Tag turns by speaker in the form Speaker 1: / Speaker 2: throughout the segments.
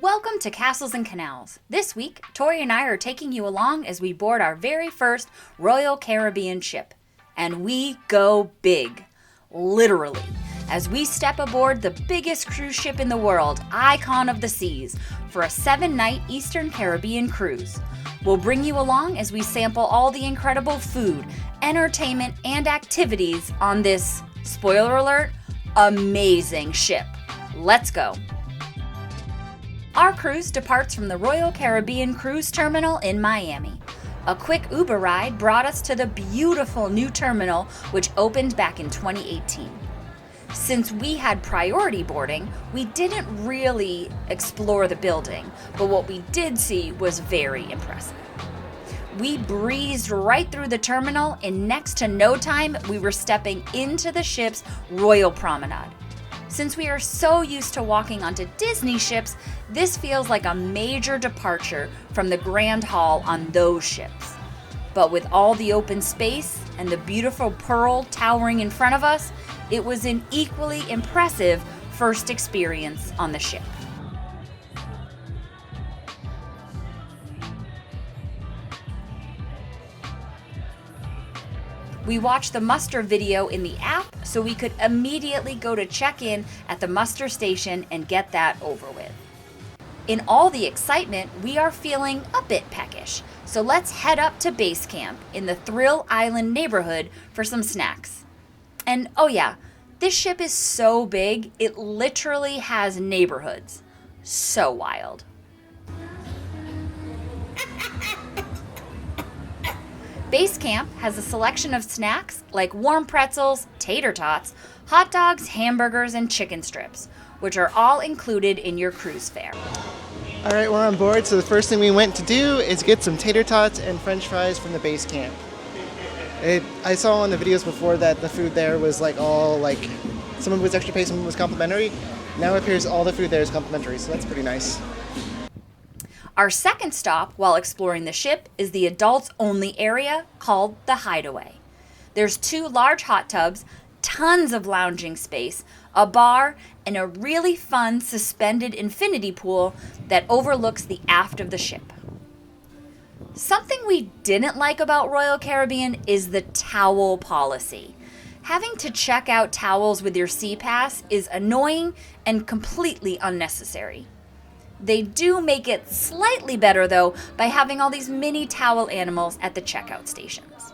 Speaker 1: Welcome to Castles and Canals. This week, Tori and I are taking you along as we board our very first Royal Caribbean ship. And we go big. Literally. As we step aboard the biggest cruise ship in the world, Icon of the Seas, for a 7-night Eastern Caribbean cruise. We'll bring you along as we sample all the incredible food, entertainment, and activities on this, spoiler alert, amazing ship. Let's go. Our cruise departs from the Royal Caribbean Cruise Terminal in Miami. A quick Uber ride brought us to the beautiful new terminal, which opened back in 2018. Since we had priority boarding, we didn't really explore the building, but what we did see was very impressive. We breezed right through the terminal. In next to no time, we were stepping into the ship's Royal Promenade. Since we are so used to walking onto Disney ships, this feels like a major departure from the Grand Hall on those ships. But with all the open space and the beautiful Pearl towering in front of us, it was an equally impressive first experience on the ship. We watched the muster video in the app so we could immediately go to check in at the muster station and get that over with. In all the excitement, we are feeling a bit peckish, so let's head up to base camp in the Thrill Island neighborhood for some snacks. And oh yeah, this ship is so big, it literally has neighborhoods. So wild. Base camp has a selection of snacks like warm pretzels, tater tots, hot dogs, hamburgers, and chicken strips, which are all included in your cruise fare.
Speaker 2: All right, we're on board, so the first thing we went to do is get some tater tots and french fries from the base camp. I saw in the videos before that the food there was some of it was extra pay, some of it was complimentary. Now it appears all the food there is complimentary, so that's pretty nice.
Speaker 1: Our second stop while exploring the ship is the adults-only area called the Hideaway. There's 2 large hot tubs, tons of lounging space, a bar, and a really fun suspended infinity pool that overlooks the aft of the ship. Something we didn't like about Royal Caribbean is the towel policy. Having to check out towels with your sea pass is annoying and completely unnecessary. They do make it slightly better, though, by having all these mini towel animals at the checkout stations.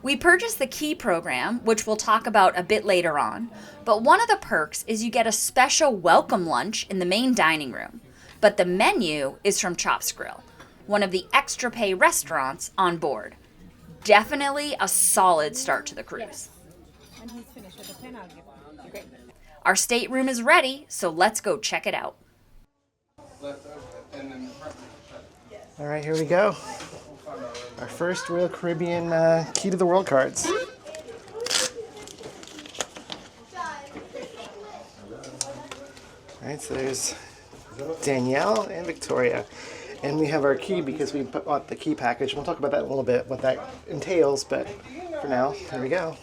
Speaker 1: We purchased the Key program, which we'll talk about a bit later on, but one of the perks is you get a special welcome lunch in the main dining room. But the menu is from Chops Grill, one of the extra pay restaurants on board. Definitely a solid start to the cruise. Our stateroom is ready, so let's go check it out.
Speaker 2: All right, here we go. Our first Royal Caribbean Key to the World cards. All right, so there's Danielle and Victoria. And we have our key because we bought the key package. We'll talk about that in a little bit, what that entails, but for now, here we go.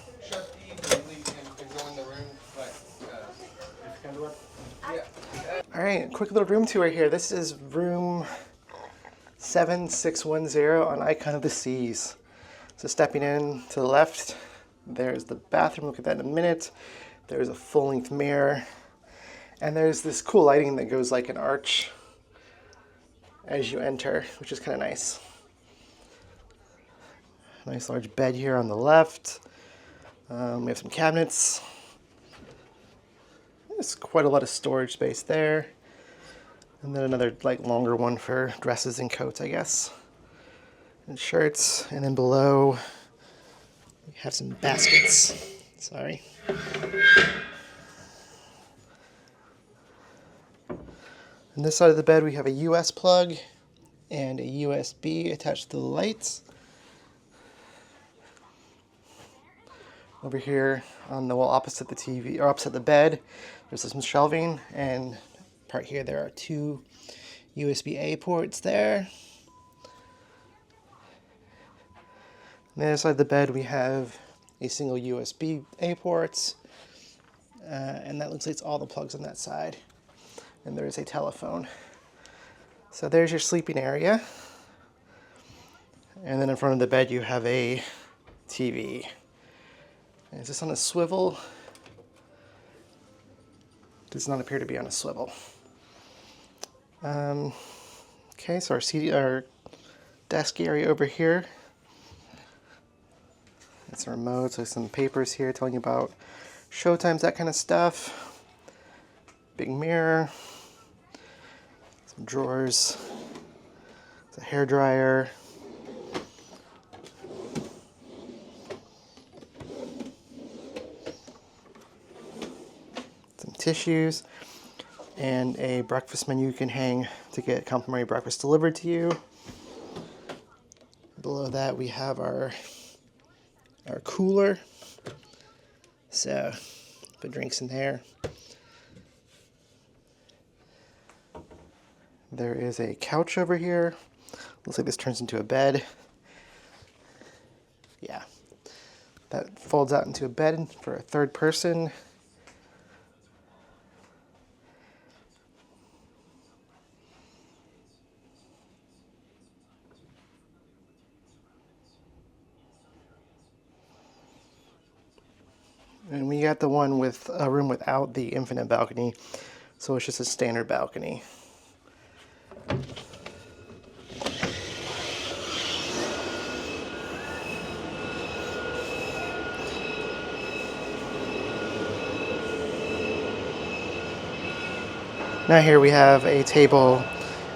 Speaker 2: All right, quick little room tour here. This is room 7610 on Icon of the Seas. So stepping in to the left, there's the bathroom. Look at that in a minute. There's a full-length mirror. And there's this cool lighting that goes like an arch as you enter, which is kind of nice. Nice large bed here on the left. We have some cabinets. There's quite a lot of storage space there. And then another longer one for dresses and coats, I guess. And shirts. And then below, we have some baskets. Sorry. On this side of the bed, we have a US plug and a USB attached to the lights. Over here on the wall opposite the TV, or opposite the bed, there's some shelving, and part here there are 2 USB-A ports there. On the other side of the bed we have a single USB-A port, and that looks like it's all the plugs on that side. And there is a telephone. So there's your sleeping area. And then in front of the bed you have a TV. Is this on a swivel? Does not appear to be on a swivel. Okay, so our desk area over here. It's a remote, so some papers here telling you about show times, that kind of stuff. Big mirror. Some drawers. It's a hair dryer. Some tissues. And a breakfast menu you can hang to get complimentary breakfast delivered to you. Below that we have our cooler. So put drinks in there. There is a couch over here. Looks like this turns into a bed. Yeah. That folds out into a bed for a third person. And we got the one with a room without the infinite balcony, so it's just a standard balcony. Now here we have a table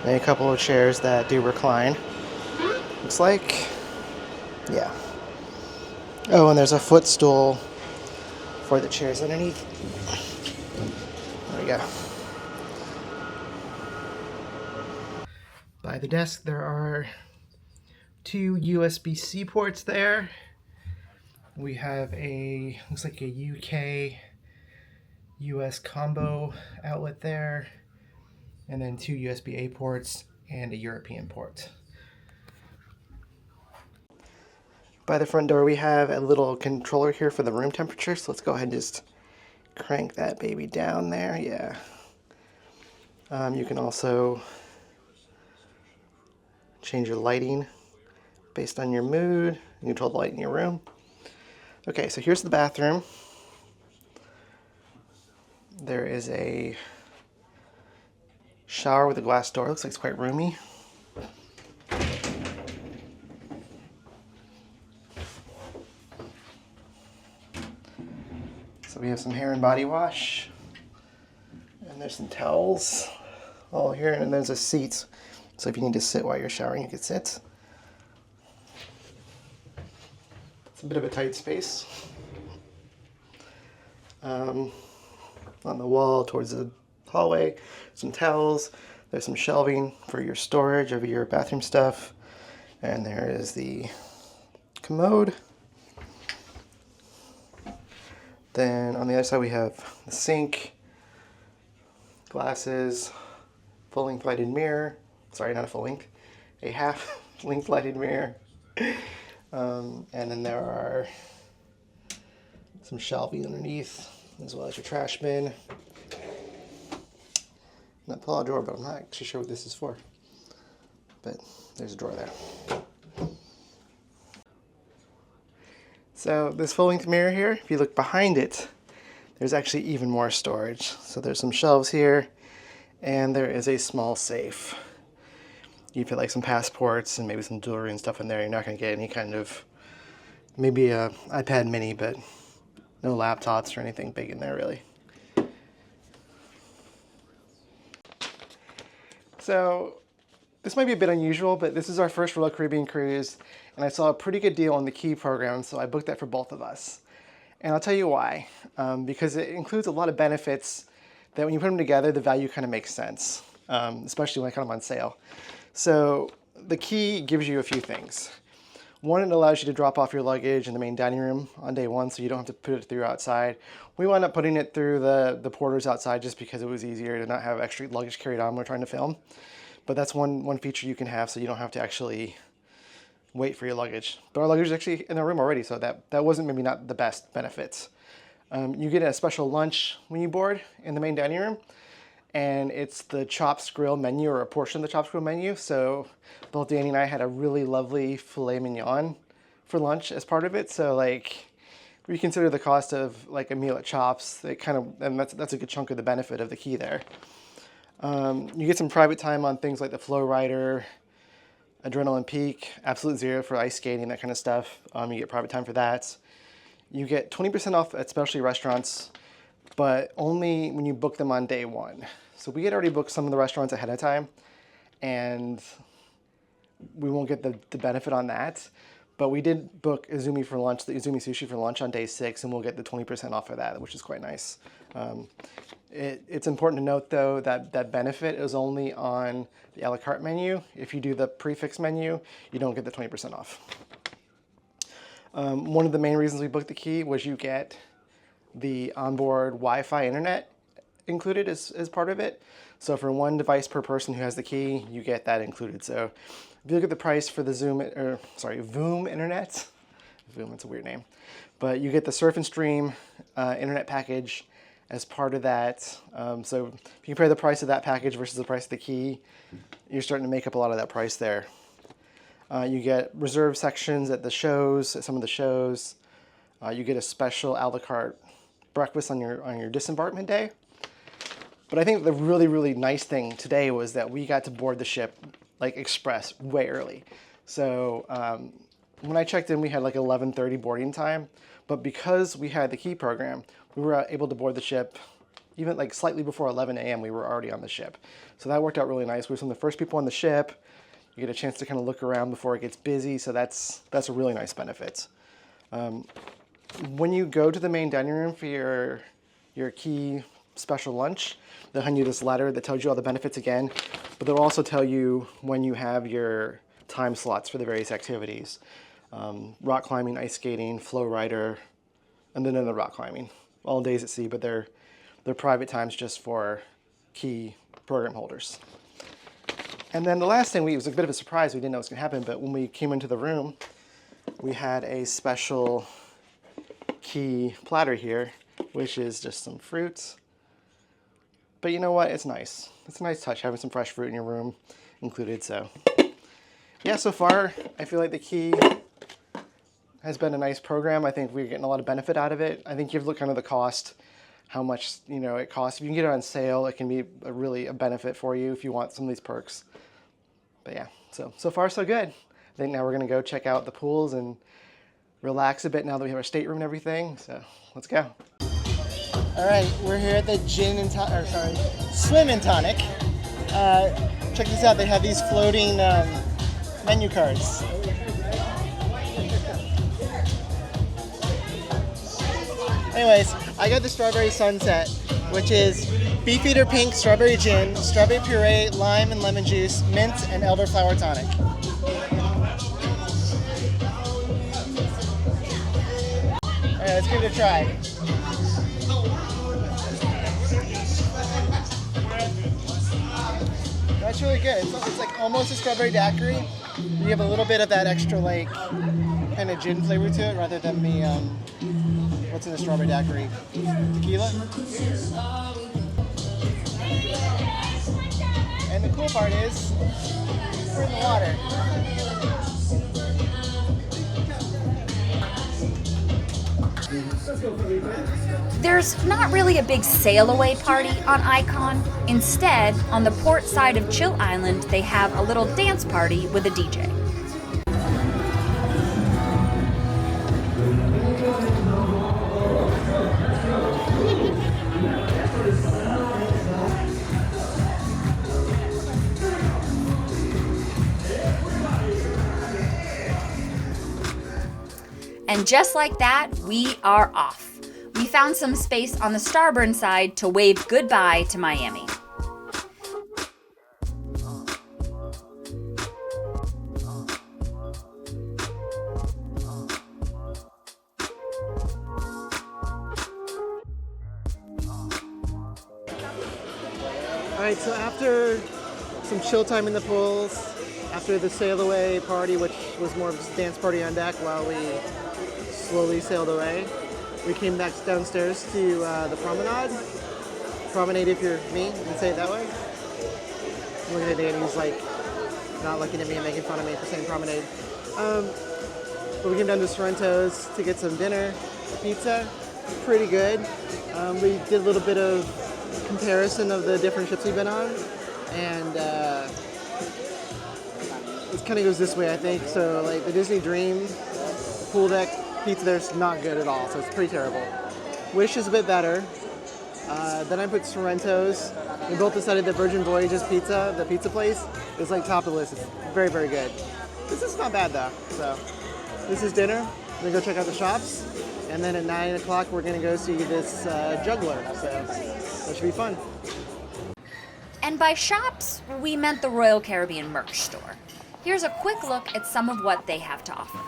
Speaker 2: and a couple of chairs that do recline. Looks like, yeah. Oh, and there's a footstool for the chairs underneath. There we go. By the desk there are two USB-C ports there. We have a, looks like a UK US combo outlet there, and then two USB-A ports and a European port. By the front door we have a little controller here for the room temperature, so let's go ahead and just crank that baby down there. Yeah. You can also change your lighting based on your mood. You control the light in your room. Okay, so here's the bathroom. There is a shower with a glass door. Looks like it's quite roomy. So we have some hair and body wash. And there's some towels all here. And there's a seat. So if you need to sit while you're showering, you can sit. It's a bit of a tight space. On the wall towards the hallway, some towels. There's some shelving for your storage of your bathroom stuff. And there is the commode. Then on the other side we have the sink, glasses, full-length lighted mirror. Sorry, not a full length, a half-length lighted mirror. And then there are some shelving underneath, as well as your trash bin. Not pull-out drawer, but I'm not actually sure what this is for. But there's a drawer there. So this full-length mirror here, if you look behind it, there's actually even more storage. So there's some shelves here, and there is a small safe. You put like some passports and maybe some jewelry and stuff in there. You're not going to get any kind of, maybe a iPad mini, but no laptops or anything big in there really. So this might be a bit unusual, but this is our first Royal Caribbean cruise, and I saw a pretty good deal on the Key program, so I booked that for both of us. And I'll tell you why. Because it includes a lot of benefits that when you put them together, the value kind of makes sense, especially when I come on sale. So the Key gives you a few things. One, it allows you to drop off your luggage in the main dining room on day one, so you don't have to put it through outside. We wound up putting it through the porters outside just because it was easier to not have extra luggage carried on when we're trying to film. But that's one feature you can have, so you don't have to actually wait for your luggage. But our luggage is actually in the room already, so that wasn't maybe not the best benefits. You get a special lunch when you board in the main dining room, and it's the Chops Grill menu, or a portion of the Chops Grill menu. So both Danny and I had a really lovely filet mignon for lunch as part of it. So like, if you consider the cost of like a meal at Chops, and that's a good chunk of the benefit of the key there. You get some private time on things like the Flow Rider, Adrenaline Peak, Absolute Zero for ice skating, that kind of stuff. You get private time for that. You get 20% off at specialty restaurants, but only when you book them on day one. So we had already booked some of the restaurants ahead of time, and we won't get the benefit on that. But we did book Izumi for lunch, the Izumi Sushi for lunch on day 6, and we'll get the 20% off of that, which is quite nice. It's important to note, though, that that benefit is only on the a la carte menu. If you do the prefix menu, you don't get the 20% off. One of the main reasons we booked the key was you get the onboard Wi-Fi internet included as part of it. So for one device per person who has the key, you get that included. So if you look at the price for the Voom internet, Voom, that's a weird name, but you get the Surf and Stream internet package as part of that. So if you compare the price of that package versus the price of the key, you're starting to make up a lot of that price there. You get reserved sections at the shows, at some of the shows. You get a special a la carte breakfast on your disembarkation day. But I think the really, really nice thing today was that we got to board the ship like express way early. So when I checked in, we had like 11:30 boarding time. But because we had the key program, we were able to board the ship even like slightly before 11 a.m. We were already on the ship. So that worked out really nice. We were some of the first people on the ship. You get a chance to kind of look around before it gets busy. So that's a really nice benefit. When you go to the main dining room for your key special lunch, they'll hand you this letter that tells you all the benefits again, but they'll also tell you when you have your time slots for the various activities. Rock climbing, ice skating, Flow Rider, and then the rock climbing. All days at sea, but they're private times just for key program holders. And then the last thing, it was a bit of a surprise, we didn't know it was going to happen, but when we came into the room, we had a special key platter here, which is just some fruits. But you know what? It's nice. It's a nice touch having some fresh fruit in your room included. So yeah, so far I feel like the key has been a nice program. I think we're getting a lot of benefit out of it. I think you have to look kind of the cost, how much it costs. If you can get it on sale, it can be a benefit for you if you want some of these perks. But yeah, so far so good. I think now we're gonna go check out the pools and relax a bit now that we have our stateroom and everything. So let's go. All right, we're here at the Swim and Tonic. Check this out. They have these floating menu cards. Anyways, I got the Strawberry Sunset, which is Beefeater Pink Strawberry Gin, Strawberry Puree, Lime and Lemon Juice, Mint, and Elderflower Tonic. Alright, let's give it a try. That's really good. It's like almost a strawberry daiquiri. You have a little bit of that extra like kind of gin flavor to it rather than the what's in the strawberry daiquiri? Tequila? And the cool part is we're in the water.
Speaker 1: There's not really a big sail-away party on Icon. Instead, on the port side of Chill Island, they have a little dance party with a DJ. And just like that, we are off. We found some space on the starboard side to wave goodbye to Miami.
Speaker 2: Alright, so after some chill time in the pools, after the sail away party, which was more of a dance party on deck while we slowly sailed away, we came back downstairs to the promenade. promenade if you're me, and say it that way. I'm looking at Danny's like not looking at me and making fun of me for saying promenade. But we came down to Sorrento's to get some dinner, pizza, pretty good. We did a little bit of comparison of the different ships we've been on, and it kind of goes this way, I think. So like the Disney Dream pool deck pizza there's not good at all, so it's pretty terrible. Wish is a bit better. Then I put Sorrento's. We both decided that Virgin Voyages pizza, the pizza place, is like top of the list. It's very, very good. This is not bad though. So this is dinner. We're gonna go check out the shops, and then at 9 o'clock we're gonna go see this juggler. So that should be fun.
Speaker 1: And by shops, we meant the Royal Caribbean merch store. Here's a quick look at some of what they have to offer.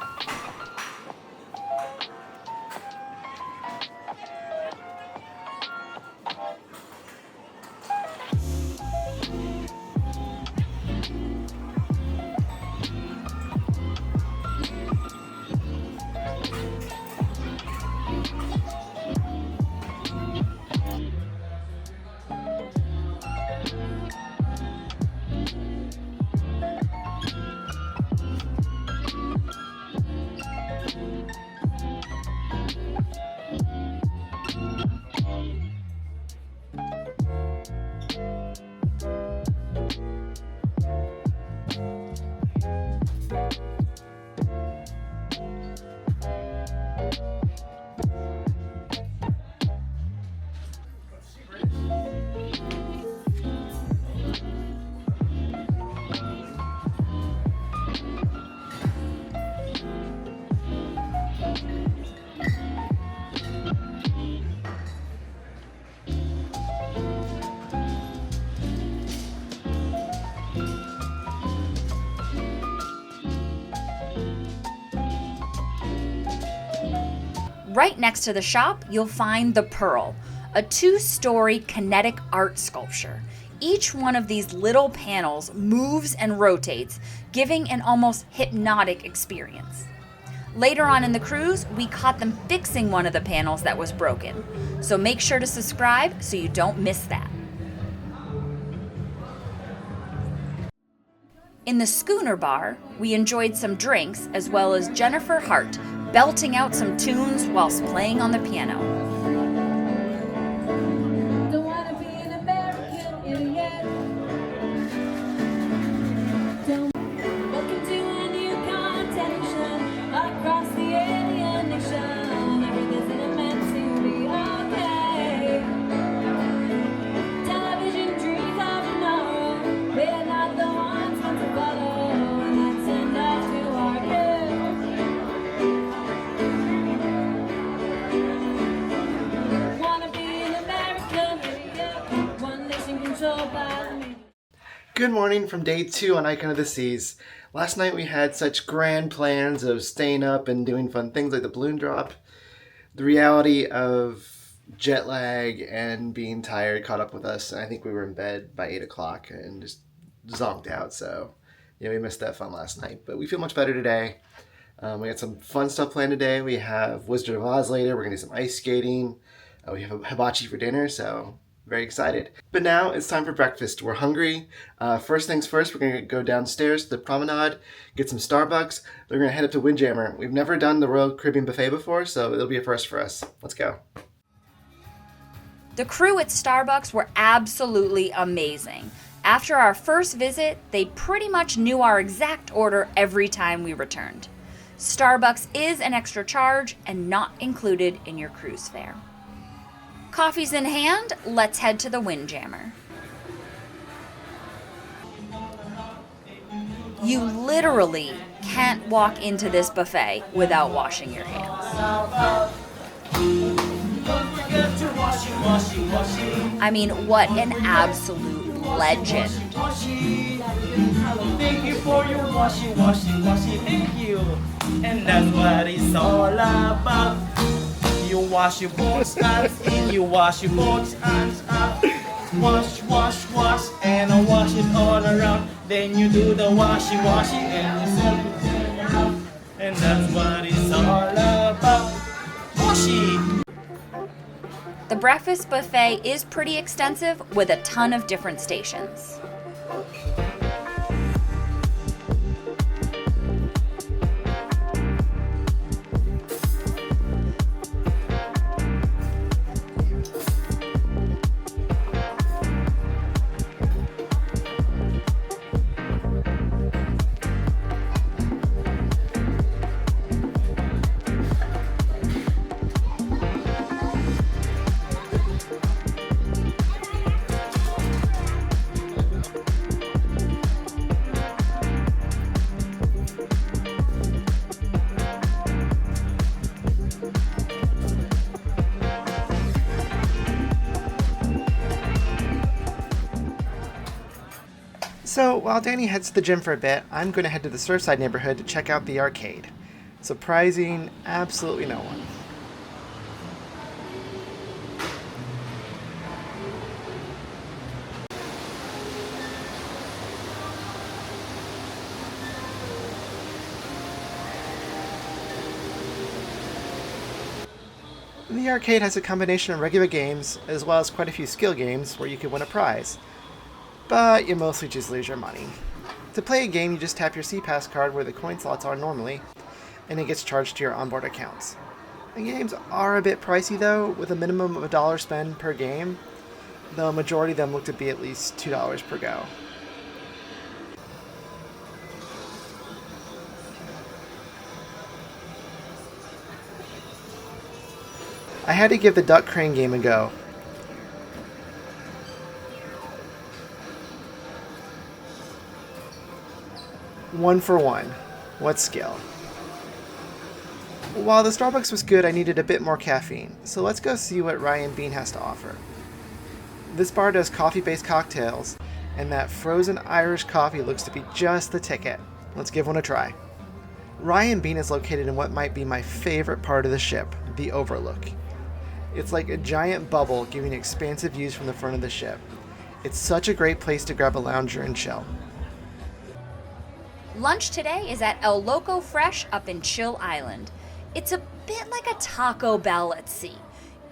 Speaker 1: Right next to the shop, you'll find the Pearl, a 2-story kinetic art sculpture. Each one of these little panels moves and rotates, giving an almost hypnotic experience. Later on in the cruise, we caught them fixing one of the panels that was broken. So make sure to subscribe so you don't miss that. In the schooner bar, we enjoyed some drinks as well as Jennifer Hart belting out some tunes whilst playing on the piano.
Speaker 3: Don't wanna be an American idiot. Welcome to a new continent across the alien nation. Everything's in a meant to be okay. Television dreams of tomorrow, we're not the ones meant to follow, and that's enough to argue.
Speaker 2: Good morning from day 2 on Icon of the Seas. Last night we had such grand plans of staying up and doing fun things like the balloon drop. The reality of jet lag and being tired caught up with us, and I think we were in bed by 8 o'clock and just zonked out. So yeah, we missed that fun last night, but we feel much better today. We got some fun stuff planned today. We have Wizard of Oz later. We're gonna do some ice skating. We have a hibachi for dinner, so very excited. But now it's time for breakfast. We're hungry. First things first, we're gonna go downstairs to the promenade, get some Starbucks. We're gonna head up to Windjammer. We've never done the Royal Caribbean Buffet before, so it'll be a first for us. Let's go.
Speaker 1: The crew at Starbucks were absolutely amazing. After our first visit, they pretty much knew our exact order every time we returned. Starbucks is an extra charge and not included in your cruise fare. Coffees in hand, let's head to the Windjammer. You literally can't walk into this buffet without washing your hands. I mean, what an absolute legend.
Speaker 4: Thank you for your washi, thank you. And that's what it's all about. You wash your both hands in, you wash your both hands up. Wash, wash, wash, and I wash it all around. Then you do the washy, and you sell it out. And that's what it's all about. Washi!
Speaker 1: The breakfast buffet is pretty extensive with a ton of different stations.
Speaker 2: So while Danny heads to the gym for a bit, I'm going to head to the Surfside neighborhood to check out the arcade. Surprising absolutely no one. The arcade has a combination of regular games as well as quite a few skill games where you can win a prize. But you mostly just lose your money. To play a game, you just tap your SeaPass card where the coin slots are normally, and it gets charged to your onboard accounts. The games are a bit pricey though, with a minimum of $1 spend per game, though a majority of them look to be at least $2 per go. I had to give the duck crane game a go. One for one. What skill? While the Starbucks was good, I needed a bit more caffeine, so let's go see what Ryan Bean has to offer. This bar does coffee-based cocktails, and that frozen Irish coffee looks to be just the ticket. Let's give one a try. Ryan Bean is located in what might be my favorite part of the ship, the Overlook. It's like a giant bubble giving expansive views from the front of the ship. It's such a great place to grab a lounger and chill.
Speaker 1: Lunch today is at El Loco Fresh up in Chill Island. It's a bit like a Taco Bell at sea.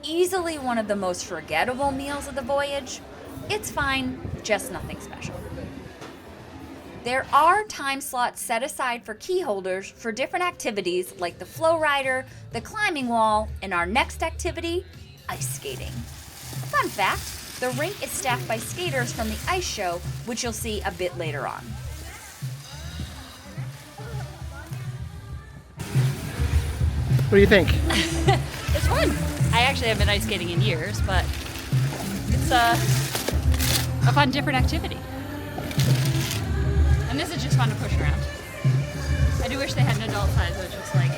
Speaker 1: Easily one of the most forgettable meals of the voyage. It's fine, just nothing special. There are time slots set aside for key holders for different activities like the flow rider, the climbing wall, and our next activity, ice skating. Fun fact, the rink is staffed by skaters from the ice show, which you'll see a bit later on.
Speaker 2: What do you think?
Speaker 5: It's fun. I actually haven't been ice skating in years, but it's a fun, different activity. And this is just fun to push around. I do wish they had an adult size, which was like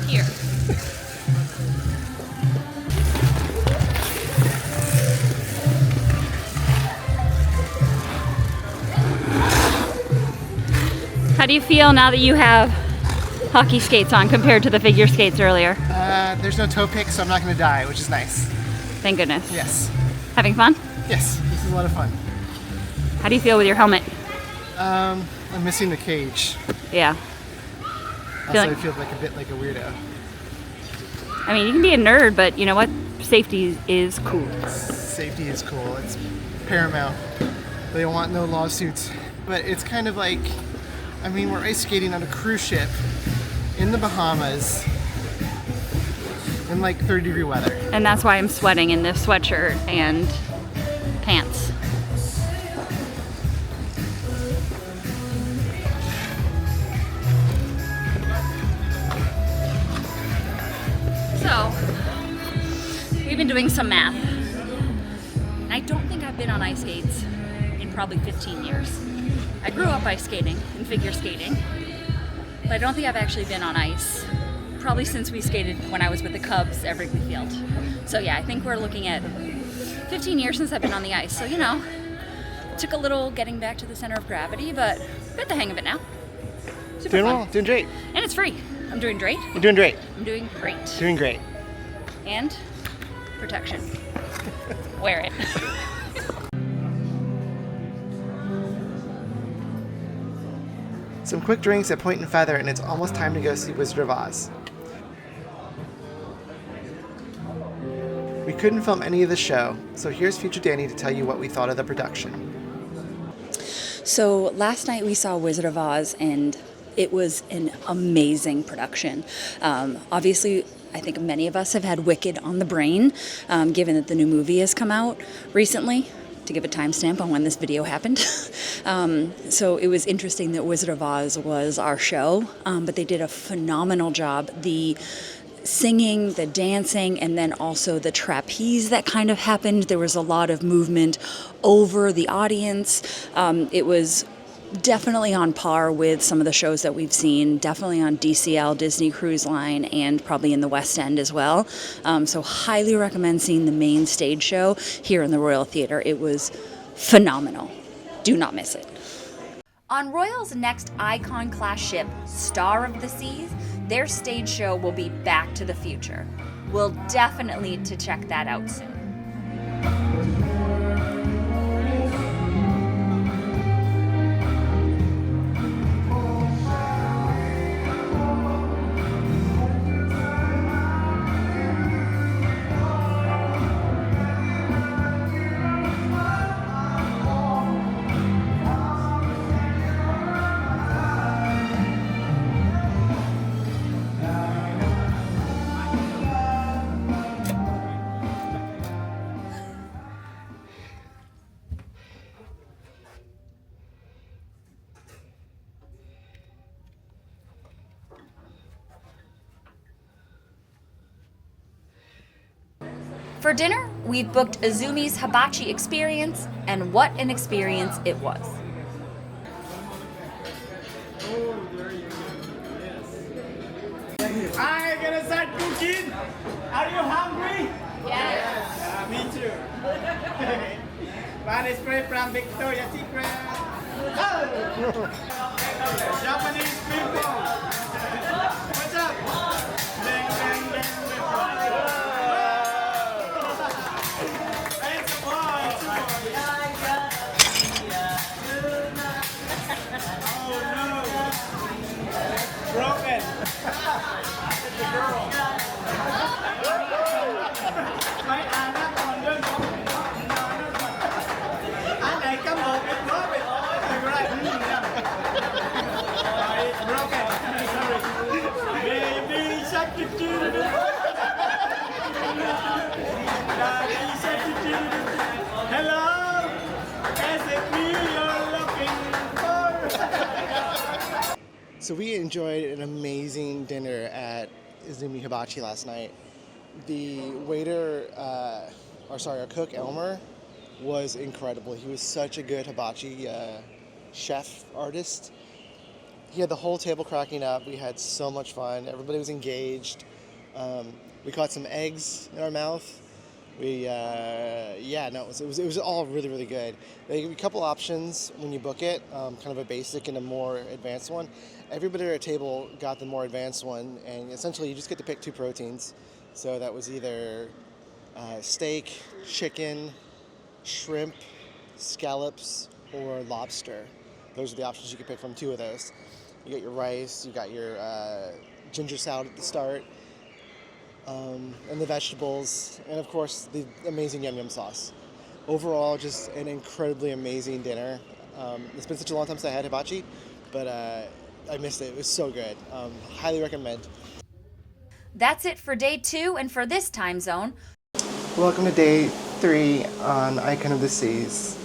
Speaker 5: here. How do you feel now that you have hockey skates on compared to the figure skates earlier?
Speaker 2: There's no toe pick, so I'm not going to die, which is nice.
Speaker 5: Thank goodness.
Speaker 2: Yes.
Speaker 5: Having fun?
Speaker 2: Yes, this is a lot of fun.
Speaker 5: How do you feel with your helmet?
Speaker 2: I'm missing the cage.
Speaker 5: Yeah.
Speaker 2: Also, I feel like a bit like a weirdo.
Speaker 5: I mean, you can be a nerd, but you know what? Safety is cool.
Speaker 2: Safety is cool. It's paramount. They want no lawsuits. But it's kind of like, I mean, we're ice skating on a cruise ship in the Bahamas in like 30-degree weather.
Speaker 5: And that's why I'm sweating in this sweatshirt and pants. So, we've been doing some math. I don't think I've been on ice skates in probably 15 years. I grew up ice skating and figure skating, but I don't think I've actually been on ice probably since we skated when I was with the Cubs at Wrigley Field. So yeah, I think we're looking at 15 years since I've been on the ice. So, you know, took a little getting back to the center of gravity, but got the hang of it now. Super
Speaker 2: Doing
Speaker 5: fun.
Speaker 2: well, doing great.
Speaker 5: And it's free. I'm doing great.
Speaker 2: You're doing great.
Speaker 5: I'm doing great.
Speaker 2: Doing great.
Speaker 5: And protection. Wear it.
Speaker 2: Some quick drinks at Point and Feather, and it's almost time to go see Wizard of Oz. We couldn't film any of the show, so here's future Danny to tell you what we thought of the production.
Speaker 5: So last night we saw Wizard of Oz, and it was an amazing production. Obviously, I think many of us have had Wicked on the brain, given that the new movie has come out recently, to give a timestamp on when this video happened. So it was interesting that Wizard of Oz was our show, but they did a phenomenal job. The singing, the dancing, and then also the trapeze that kind of happened. There was a lot of movement over the audience. It was definitely on par with some of the shows that we've seen, definitely on DCL, Disney Cruise Line, and probably in the West End as well. So highly recommend seeing the main stage show here in the Royal Theatre. It was phenomenal. Do not miss it.
Speaker 1: On Royal's next Icon-class ship, Star of the Seas, their stage show will be Back to the Future. We'll definitely need to check that out soon. For dinner, we've booked Izumi's Hibachi Experience, and what an experience it was.
Speaker 4: I'm gonna start cooking. Are you hungry? Yes. Me too. One is straight from Victoria's Secret. Oh! Japanese people. What's up? Bang, bang, bang, bang. It's a boy, it's a boy. Oh no. Broken. Mấy anh á còn đơn giản anh này có một cái bóp it it's broken sorry baby shark daddy shark hello is it me you're looking for.
Speaker 2: So we enjoyed an amazing dinner at Izumi Hibachi last night. The waiter, our cook Elmer, was incredible. He was such a good hibachi chef artist. He had the whole table cracking up. We had so much fun. Everybody was engaged. We caught some eggs in our mouth. It was all really, really good. They give you a couple options when you book it, kind of a basic and a more advanced one. Everybody at our table got the more advanced one, and essentially you just get to pick two proteins. So that was either steak, chicken, shrimp, scallops, or lobster. Those are the options you could pick from, two of those. You got your rice, you got your ginger salad at the start, and the vegetables, and of course the amazing yum yum sauce. Overall, just an incredibly amazing dinner. It's been such a long time since I had hibachi, but I missed it. It was so good. Highly recommend.
Speaker 1: That's it for day 2 and for this time zone.
Speaker 2: Welcome to day 3 on Icon of the Seas.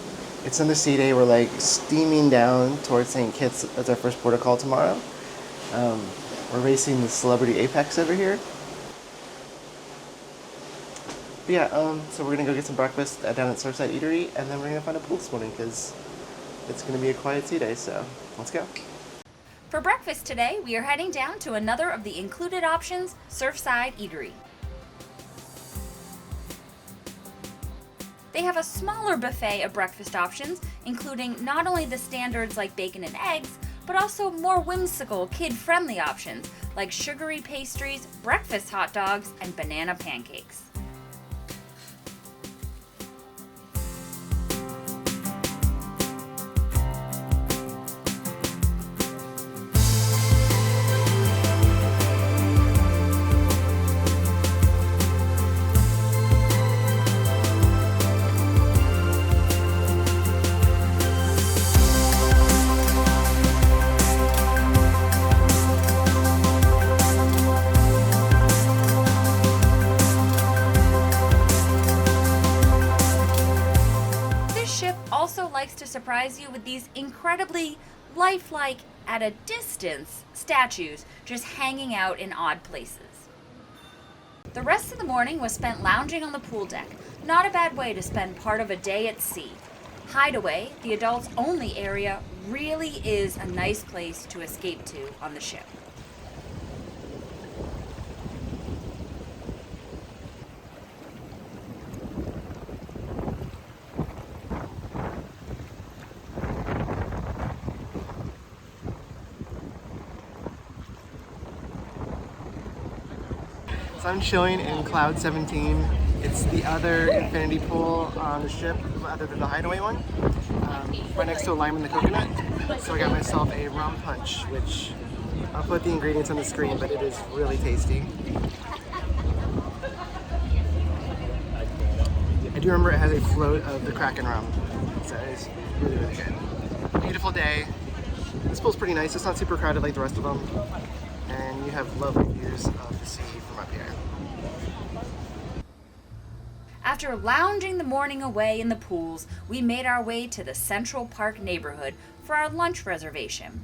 Speaker 2: It's on the sea day. We're like steaming down towards St. Kitts. That's our first port of call tomorrow. We're racing the Celebrity Apex over here. But yeah, so we're gonna go get some breakfast down at Surfside Eatery, and then we're gonna find a pool this morning because it's gonna be a quiet sea day. So let's go.
Speaker 1: For breakfast today, we are heading down to another of the included options, Surfside Eatery. They have a smaller buffet of breakfast options, including not only the standards like bacon and eggs, but also more whimsical, kid-friendly options like sugary pastries, breakfast hot dogs, and banana pancakes. surprise you with these incredibly lifelike, at a distance, statues just hanging out in odd places. The rest of the morning was spent lounging on the pool deck. Not a bad way to spend part of a day at sea. Hideaway, the adults only area, really is a nice place to escape to on the ship.
Speaker 2: So I'm chilling in Cloud 17. It's the other infinity pool on the ship, other than the Hideaway one. Right next to a lime and the coconut. So I got myself a rum punch, which I'll put the ingredients on the screen, but it is really tasty. I do remember it has a float of the Kraken rum, so it's really, really good. Beautiful day. This pool's pretty nice. It's not super crowded like the rest of them. And you have lovely views of the sea from up here.
Speaker 1: After lounging the morning away in the pools, we made our way to the Central Park neighborhood for our lunch reservation.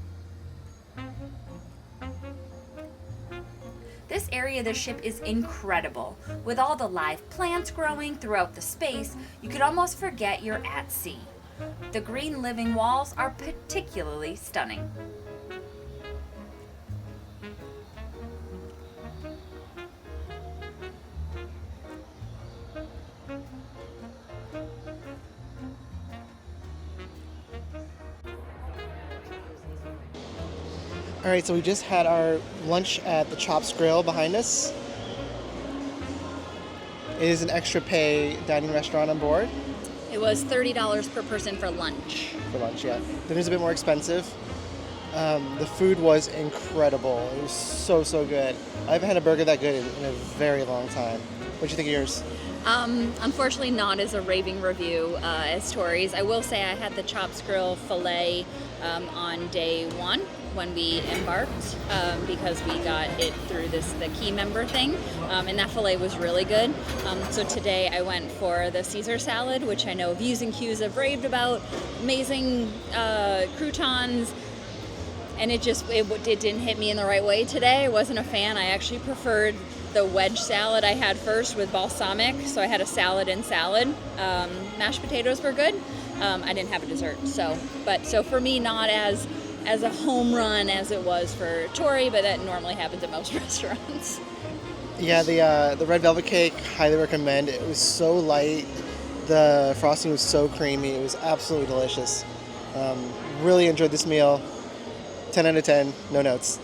Speaker 1: This area of the ship is incredible. With all the live plants growing throughout the space, you could almost forget you're at sea. The green living walls are particularly stunning.
Speaker 2: All right, so we just had our lunch at the Chops Grill behind us. It is an extra pay dining restaurant on board
Speaker 5: It was $30 per person for lunch.
Speaker 2: for lunch, yeah. Dinner's a bit more expensive. The food was incredible. It was so, so good. I haven't had a burger that good in a very long time. What'd you think of yours?
Speaker 5: Unfortunately, not as a raving review as Tori's. I will say I had the Chops Grill filet on day one when we embarked because we got it through the key member thing, and that filet was really good. So today I went for the Caesar salad, which I know Views and Q's have raved about. Amazing croutons. And it didn't hit me in the right way today. I wasn't a fan. I actually preferred the wedge salad I had first with balsamic. So I had a salad and salad. Mashed potatoes were good. I didn't have a dessert. So for me, not as a home run as it was for Tori, but that normally happens at most restaurants.
Speaker 2: Yeah, the red velvet cake, highly recommend. It was so light. The frosting was so creamy. It was absolutely delicious. Really enjoyed this meal. 10 out of 10, no notes.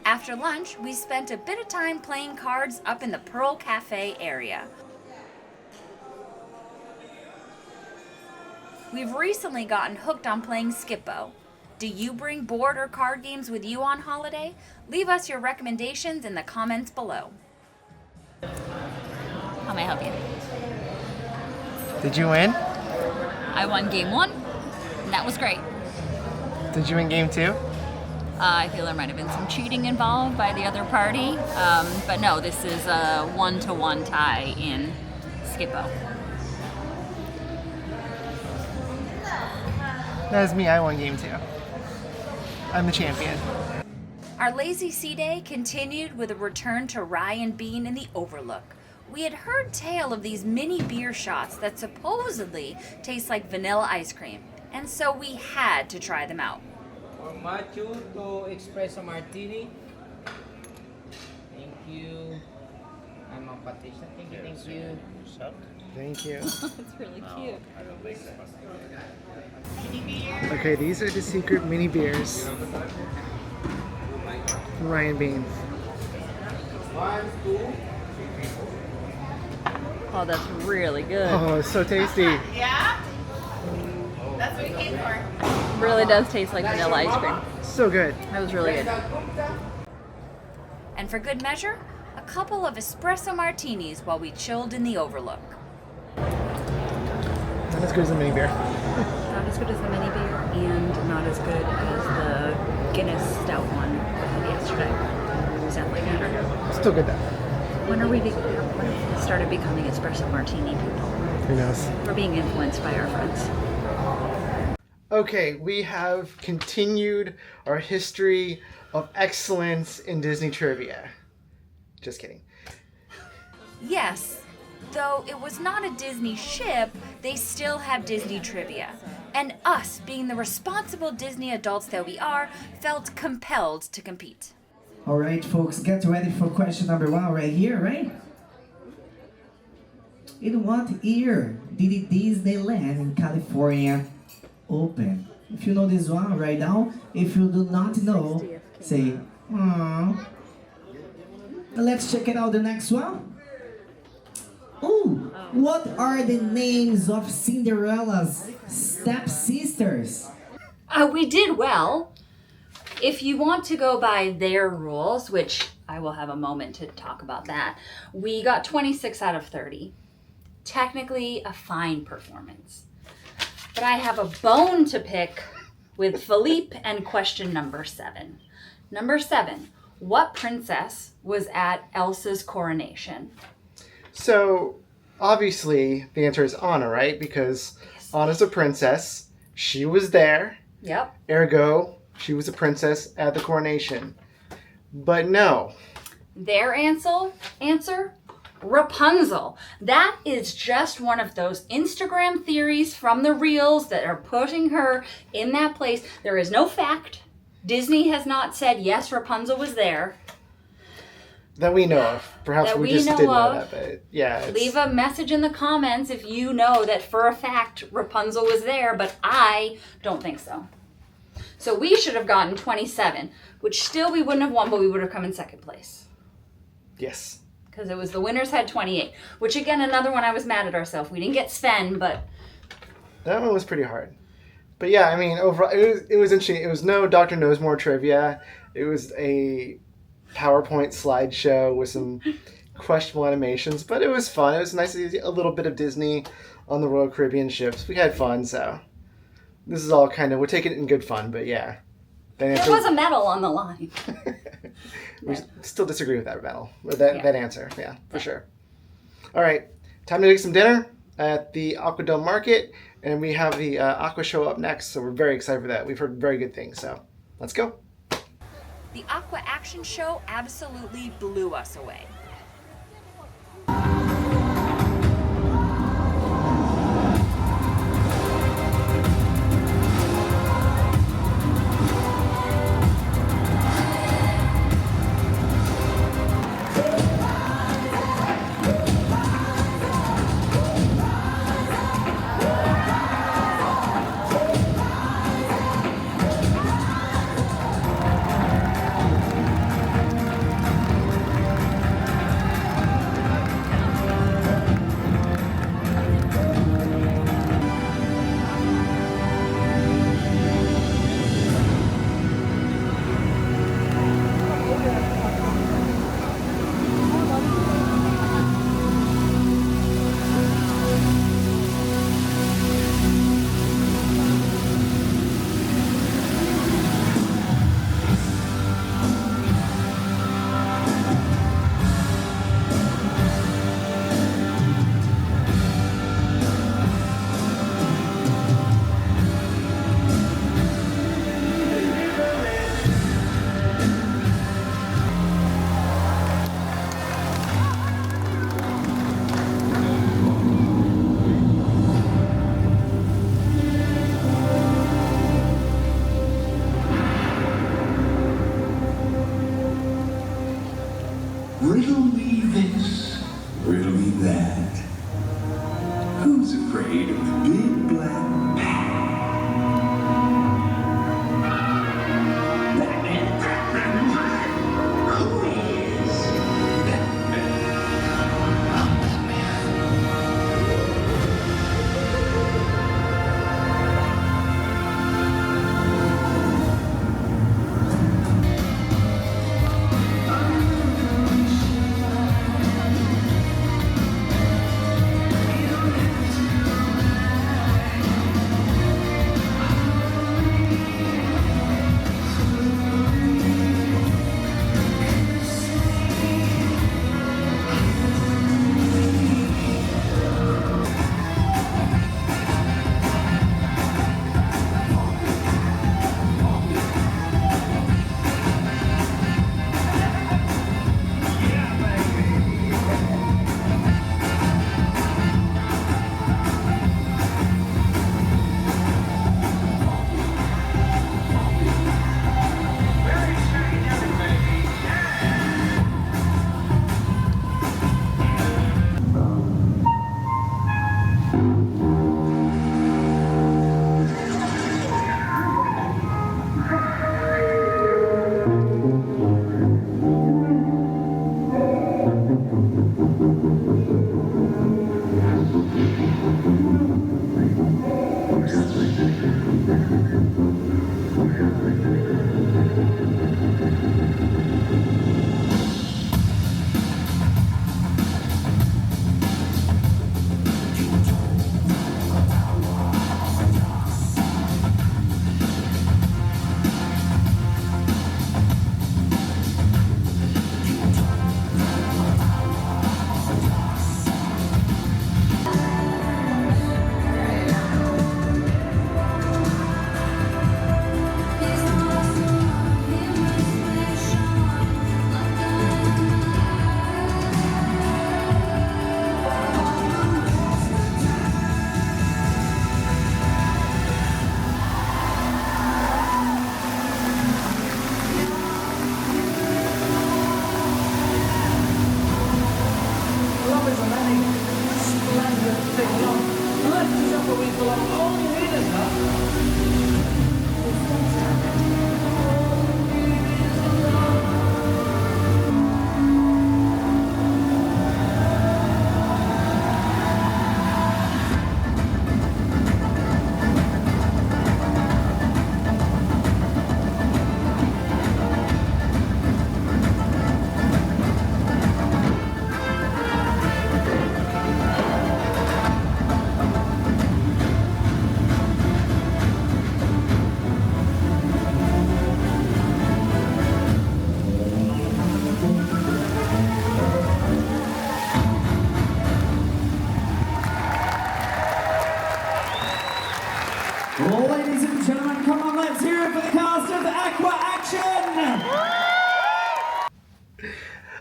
Speaker 1: After lunch, we spent a bit of time playing cards up in the Pearl Cafe area. We've recently gotten hooked on playing Skip-Bo. Do you bring board or card games with you on holiday? Leave us your recommendations in the comments below.
Speaker 5: How may I help you?
Speaker 2: Did you win?
Speaker 5: I won game one, and that was great.
Speaker 2: Did you win game 2?
Speaker 5: I feel there might have been some cheating involved by the other party, but no, this is a 1-to-1 tie in Skip-Bo.
Speaker 2: That was me, I won game 2. I'm the champion.
Speaker 1: Our lazy sea day continued with a return to Rye and Bean in the Overlook. We had heard tale of these mini beer shots that supposedly taste like vanilla ice cream, and so we had to try them out.
Speaker 6: For Matthew to espresso martini. Thank you. I'm a Patricia. Thank you. Thank you.
Speaker 2: Thank you.
Speaker 5: It's really cute.
Speaker 2: Okay, these are the secret mini beers from Ryan Bean.
Speaker 5: Oh, that's really good.
Speaker 2: Oh, it's so tasty.
Speaker 5: Really does taste like vanilla ice cream.
Speaker 2: So good.
Speaker 5: That was really good.
Speaker 1: And for good measure, a couple of espresso martinis while we chilled in the Overlook.
Speaker 2: Not as good as the mini beer.
Speaker 5: Not as good as the mini beer, and not as good as the Guinness stout one we had yesterday. Sadly better.
Speaker 2: Still good though.
Speaker 5: When are we started becoming espresso martini people?
Speaker 2: Who knows?
Speaker 5: We're being influenced by our friends.
Speaker 2: Okay, we have continued our history of excellence in Disney trivia. Just kidding.
Speaker 1: Yes, though it was not a Disney ship, they still have Disney trivia. And us, being the responsible Disney adults that we are, felt compelled to compete.
Speaker 7: All right, folks, get ready for question number 1 right here, right? In what year did Disneyland in California open? If you know this one right now, if you do not know, say, "Aww." Let's check it out the next one. Ooh, what are the names of Cinderella's stepsisters?
Speaker 5: We did well. If you want to go by their rules, which I will have a moment to talk about that, we got 26 out of 30. Technically a fine performance. But I have a bone to pick with Philippe and question number 7. Number 7, what princess was at Elsa's coronation?
Speaker 2: So, obviously, the answer is Anna, right? Because Anna's a princess. She was there.
Speaker 5: Yep.
Speaker 2: Ergo, she was a princess at the coronation. But no.
Speaker 5: Their answer? Rapunzel. That is just one of those Instagram theories from the reels that are putting her in that place. There is no fact. Disney has not said, yes, Rapunzel was there.
Speaker 2: That we know of. Perhaps
Speaker 5: That
Speaker 2: we
Speaker 5: we
Speaker 2: just
Speaker 5: know
Speaker 2: didn't know
Speaker 5: of.
Speaker 2: that, but yeah. it's-
Speaker 5: Leave a message in the comments if you know that for a fact Rapunzel was there, but I don't think so. So we should have gotten 27, which still we wouldn't have won, but we would have come in second place.
Speaker 2: Yes.
Speaker 5: Because it was the winners had 28, which again, another one I was mad at ourselves. We didn't get Sven, but
Speaker 2: That one was pretty hard. But yeah, I mean, overall, it was interesting. It was no Dr. Knows More trivia. It was a PowerPoint slideshow with some questionable animations, but it was fun. It was nice to see a little bit of Disney on the Royal Caribbean ships. We had fun, so this is all kind of, we're taking it in good fun, but yeah.
Speaker 5: there was a medal on the line.
Speaker 2: We still disagree with that battle, with that answer. Yeah, for sure. All right, time to make some dinner at the Aquadome Market, and we have the Aqua Show up next, so we're very excited for that. We've heard very good things, so let's go.
Speaker 1: The Aqua Action Show absolutely blew us away.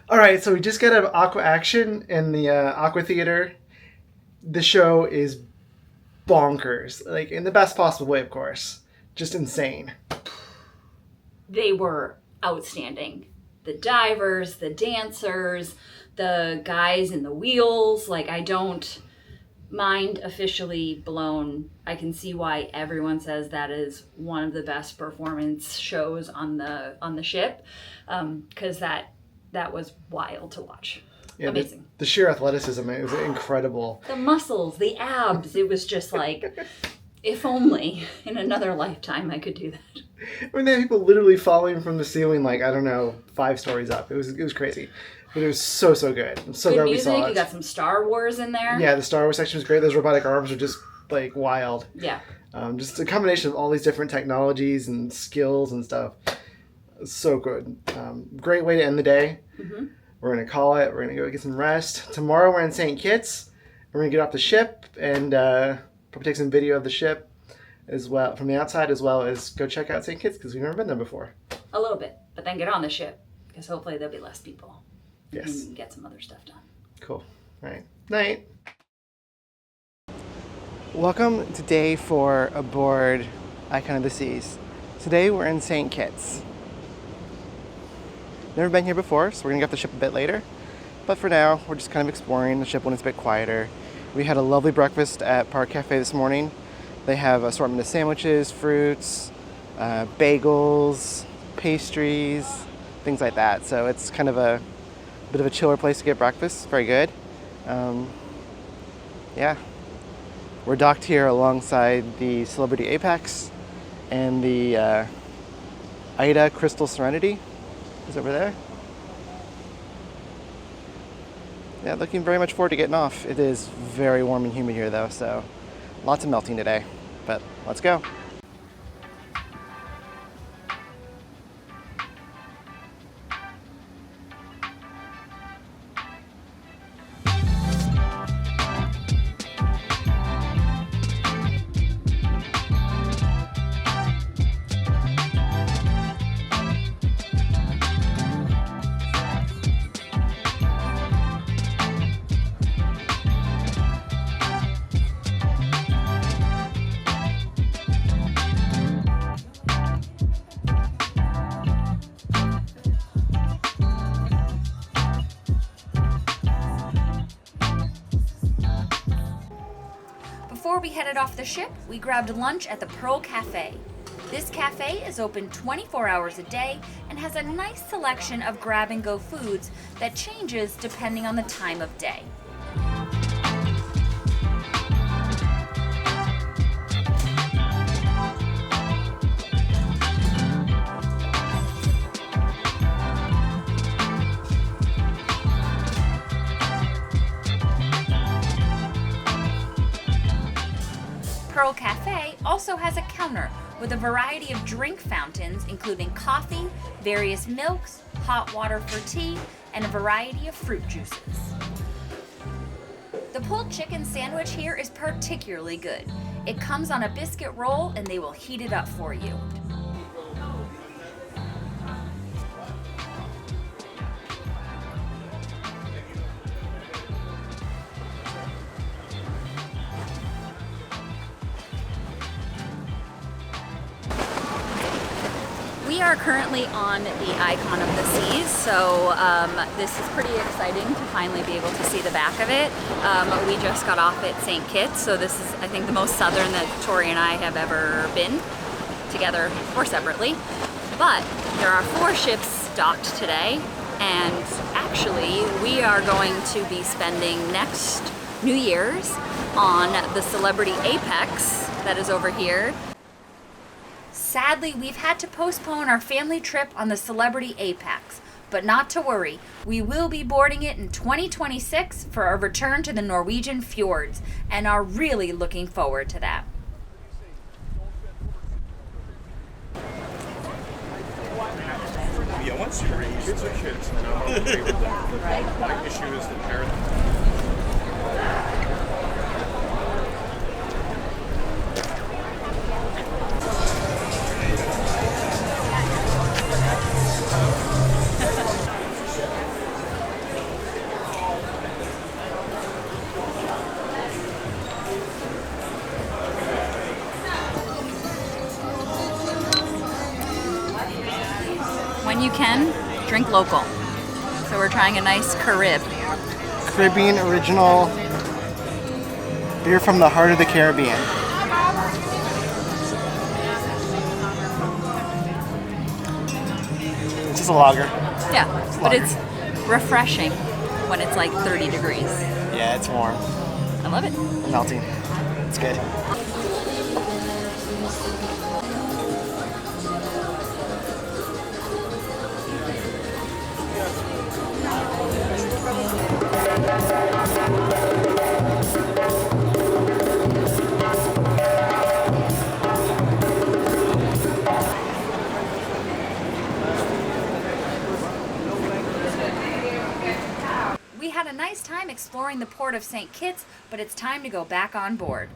Speaker 2: All right, so we just got out of Aqua Action in the Aqua Theater. The show is bonkers, like in the best possible way, of course. Just insane.
Speaker 5: They were outstanding. The divers, the dancers, the guys in the wheels. Like, I don't mind officially blown. I can see why everyone says that is one of the best performance shows on the ship, because that was wild to watch.
Speaker 2: Yeah,
Speaker 5: Amazing.
Speaker 2: The sheer athleticism, it was incredible.
Speaker 5: The muscles, the abs, it was just like, if only in another lifetime I could do that.
Speaker 2: I mean, they had people literally falling from the ceiling, like, I don't know, 5 stories up. It was crazy. But it was so good. I'm so
Speaker 5: Good
Speaker 2: glad we
Speaker 5: music,
Speaker 2: saw it.
Speaker 5: you got some Star Wars in there.
Speaker 2: Yeah, the Star Wars section was great. Those robotic arms are just, like, wild.
Speaker 5: Yeah.
Speaker 2: Just a combination of all these different technologies and skills and stuff. So good. Great way to end the day.
Speaker 5: Mm-hmm.
Speaker 2: We're going to call it. We're going to go get some rest. Tomorrow we're in St. Kitts. We're going to get off the ship and probably take some video of the ship as well from the outside, as well as go check out St. Kitts because we've never been there before.
Speaker 5: A little bit, but then get on the ship because hopefully there'll be less people.
Speaker 2: Yes.
Speaker 5: And you can get some other stuff done.
Speaker 2: Cool. All right. Night. Welcome to day 4 aboard Icon of the Seas. Today we're in St. Kitts. Never been here before, so we're gonna get off the ship a bit later. But for now, we're just kind of exploring the ship when it's a bit quieter. We had a lovely breakfast at Park Cafe this morning. They have assortment of sandwiches, fruits, bagels, pastries, things like that. So it's kind of a bit of a chiller place to get breakfast. Very good. Yeah. We're docked here alongside the Celebrity Apex and the Ida Crystal Serenity is over there. Yeah, looking very much forward to getting off. It is very warm and humid here though, so lots of melting today. But let's go.
Speaker 1: Before we headed off the ship, we grabbed lunch at the Pearl Cafe. This cafe is open 24 hours a day and has a nice selection of grab-and-go foods that changes depending on the time of day. Pearl Cafe also has a counter with a variety of drink fountains, including coffee, various milks, hot water for tea, and a variety of fruit juices. The pulled chicken sandwich here is particularly good. It comes on a biscuit roll and they will heat it up for you. We are currently on the Icon of the Seas, so this is pretty exciting to finally be able to see the back of it. We just got off at St. Kitts, so this is, I think, the most southern that Tori and I have ever been, together or separately. But there are 4 ships docked today, and actually we are going to be spending next New Year's on the Celebrity Apex that is over here. Sadly, we've had to postpone our family trip on the Celebrity Apex, but not to worry. We will be boarding it in 2026 for our return to the Norwegian fjords and are really looking forward to that.
Speaker 8: Yeah, once you raise kids are kids, and I'm okay with that. My issue is the parent.
Speaker 5: when you can, drink local. So we're trying a nice Carib.
Speaker 2: Caribbean original beer from the heart of the Caribbean. It's just a lager.
Speaker 5: Yeah, but it's refreshing when it's like 30 degrees.
Speaker 2: Yeah, it's warm.
Speaker 5: I love it.
Speaker 2: Melting. It's good.
Speaker 1: We had a nice time exploring the port of St. Kitts, but it's time to go back on board.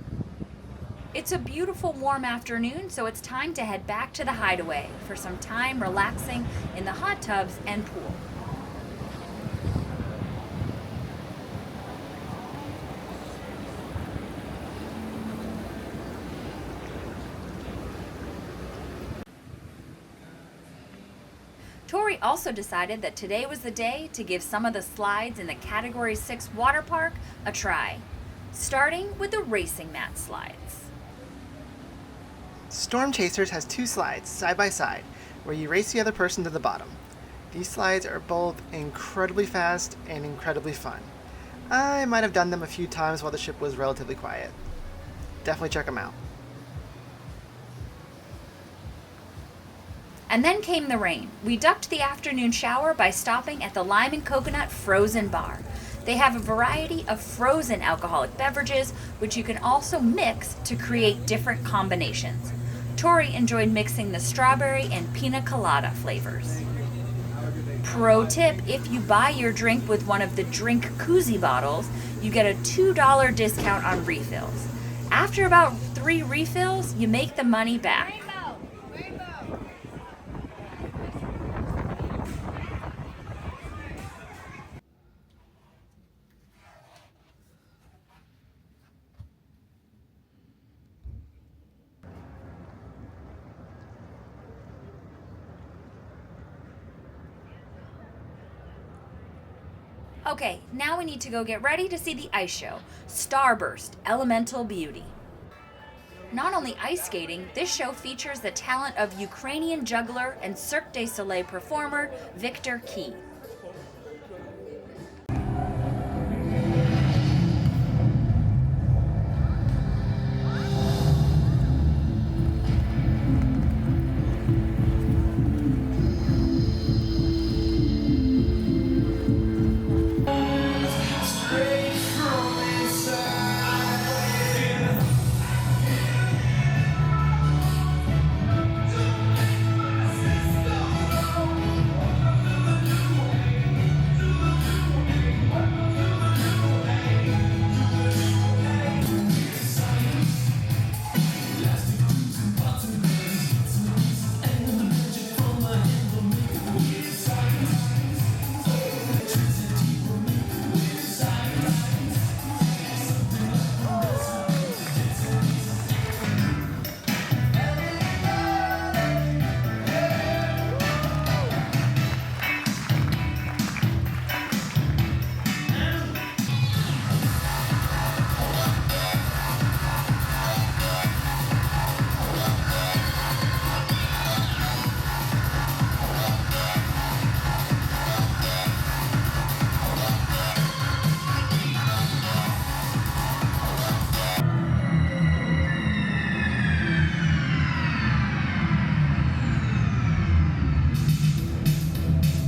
Speaker 1: It's a beautiful warm afternoon, so it's time to head back to the hideaway for some time relaxing in the hot tubs and pool. Tori also decided that today was the day to give some of the slides in the Category 6 water park a try, starting with the racing mat slides.
Speaker 2: Storm Chasers has 2 slides side by side where you race the other person to the bottom. These slides are both incredibly fast and incredibly fun. I might have done them a few times while the ship was relatively quiet. Definitely check them out.
Speaker 1: And then came the rain. We ducked the afternoon shower by stopping at the Lime and Coconut Frozen Bar. They have a variety of frozen alcoholic beverages, which you can also mix to create different combinations. Tori enjoyed mixing the strawberry and pina colada flavors. Pro tip, if you buy your drink with one of the drink koozie bottles, you get a $2 discount on refills. After about 3 refills, you make the money back. Okay, now we need to go get ready to see the ice show, Starburst Elemental Beauty. Not only ice skating, this show features the talent of Ukrainian juggler and Cirque du Soleil performer Victor Key.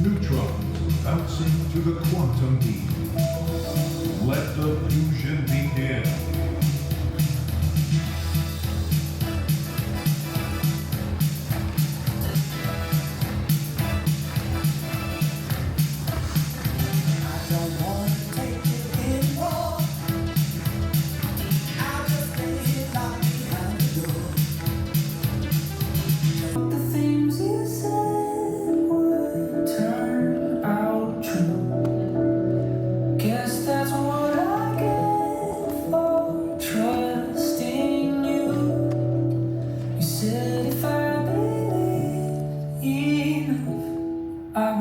Speaker 9: Neutrons bouncing to the quantum beam. Let the fusion begin.
Speaker 3: The things you said would turn out true. Guess that's what I get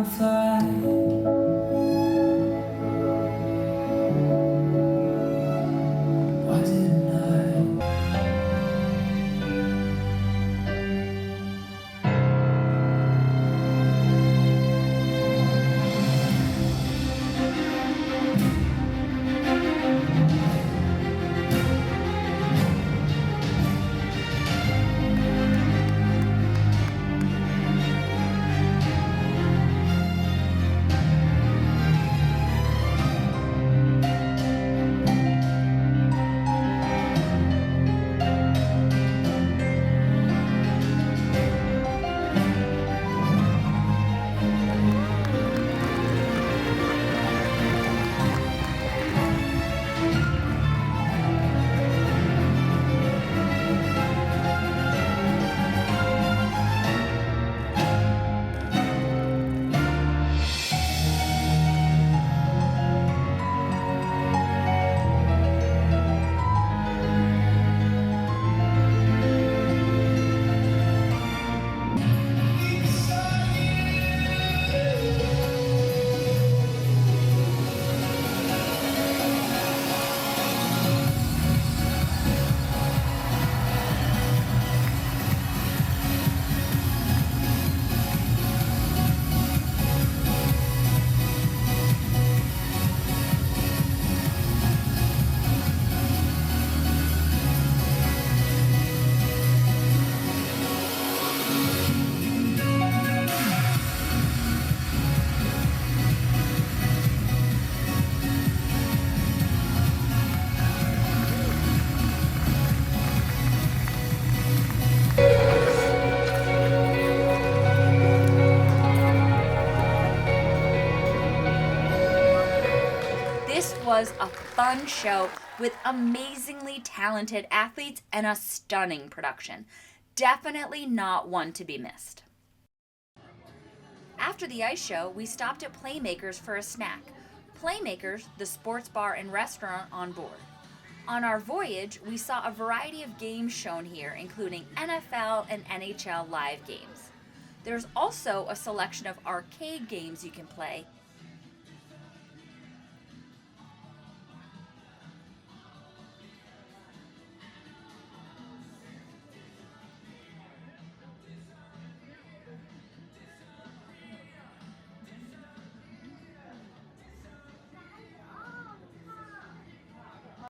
Speaker 3: fly. Why didn't I?
Speaker 1: This was a fun show with amazingly talented athletes and a stunning production. Definitely not one to be missed. After the ice show, we stopped at Playmakers for a snack. Playmakers, the sports bar and restaurant on board. On our voyage, we saw a variety of games shown here, including NFL and NHL live games. There's also a selection of arcade games you can play.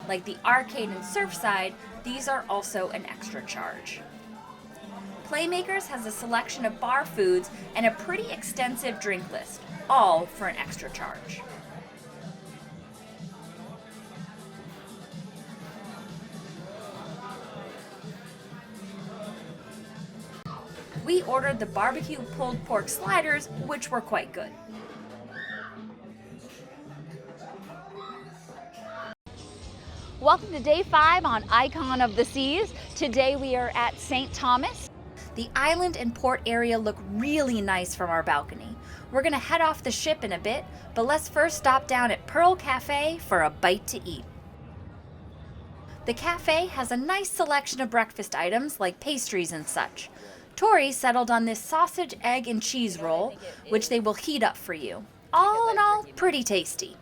Speaker 1: Like the arcade and Surfside, these are also an extra charge. Playmakers has a selection of bar foods and a pretty extensive drink list, all for an extra charge. We ordered the barbecue pulled pork sliders, which were quite good. Welcome to day 5 on Icon of the Seas. Today we are at St. Thomas. The island and port area look really nice from our balcony. We're gonna head off the ship in a bit, but let's first stop down at Pearl Cafe for a bite to eat. The cafe has a nice selection of breakfast items like pastries and such. Tori settled on this sausage, egg, and cheese roll, which they will heat up for you. All in all, pretty tasty.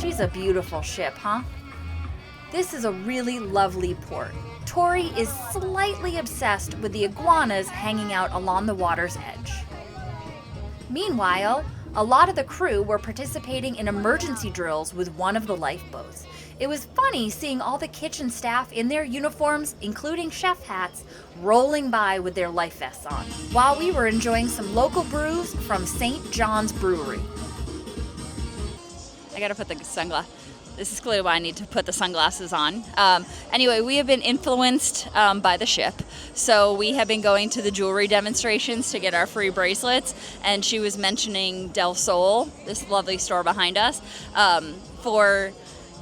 Speaker 1: She's a beautiful ship, huh? This is a really lovely port. Tori is slightly obsessed with the iguanas hanging out along the water's edge. Meanwhile, a lot of the crew were participating in emergency drills with one of the lifeboats. It was funny seeing all the kitchen staff in their uniforms, including chef hats, rolling by with their life vests on, while we were enjoying some local brews from St. John's Brewery.
Speaker 5: I gotta put the sunglasses. This is clearly why I need to put the sunglasses on. Anyway, we have been influenced by the ship. So we have been going to the jewelry demonstrations to get our free bracelets. And she was mentioning Del Sol, this lovely store behind us, for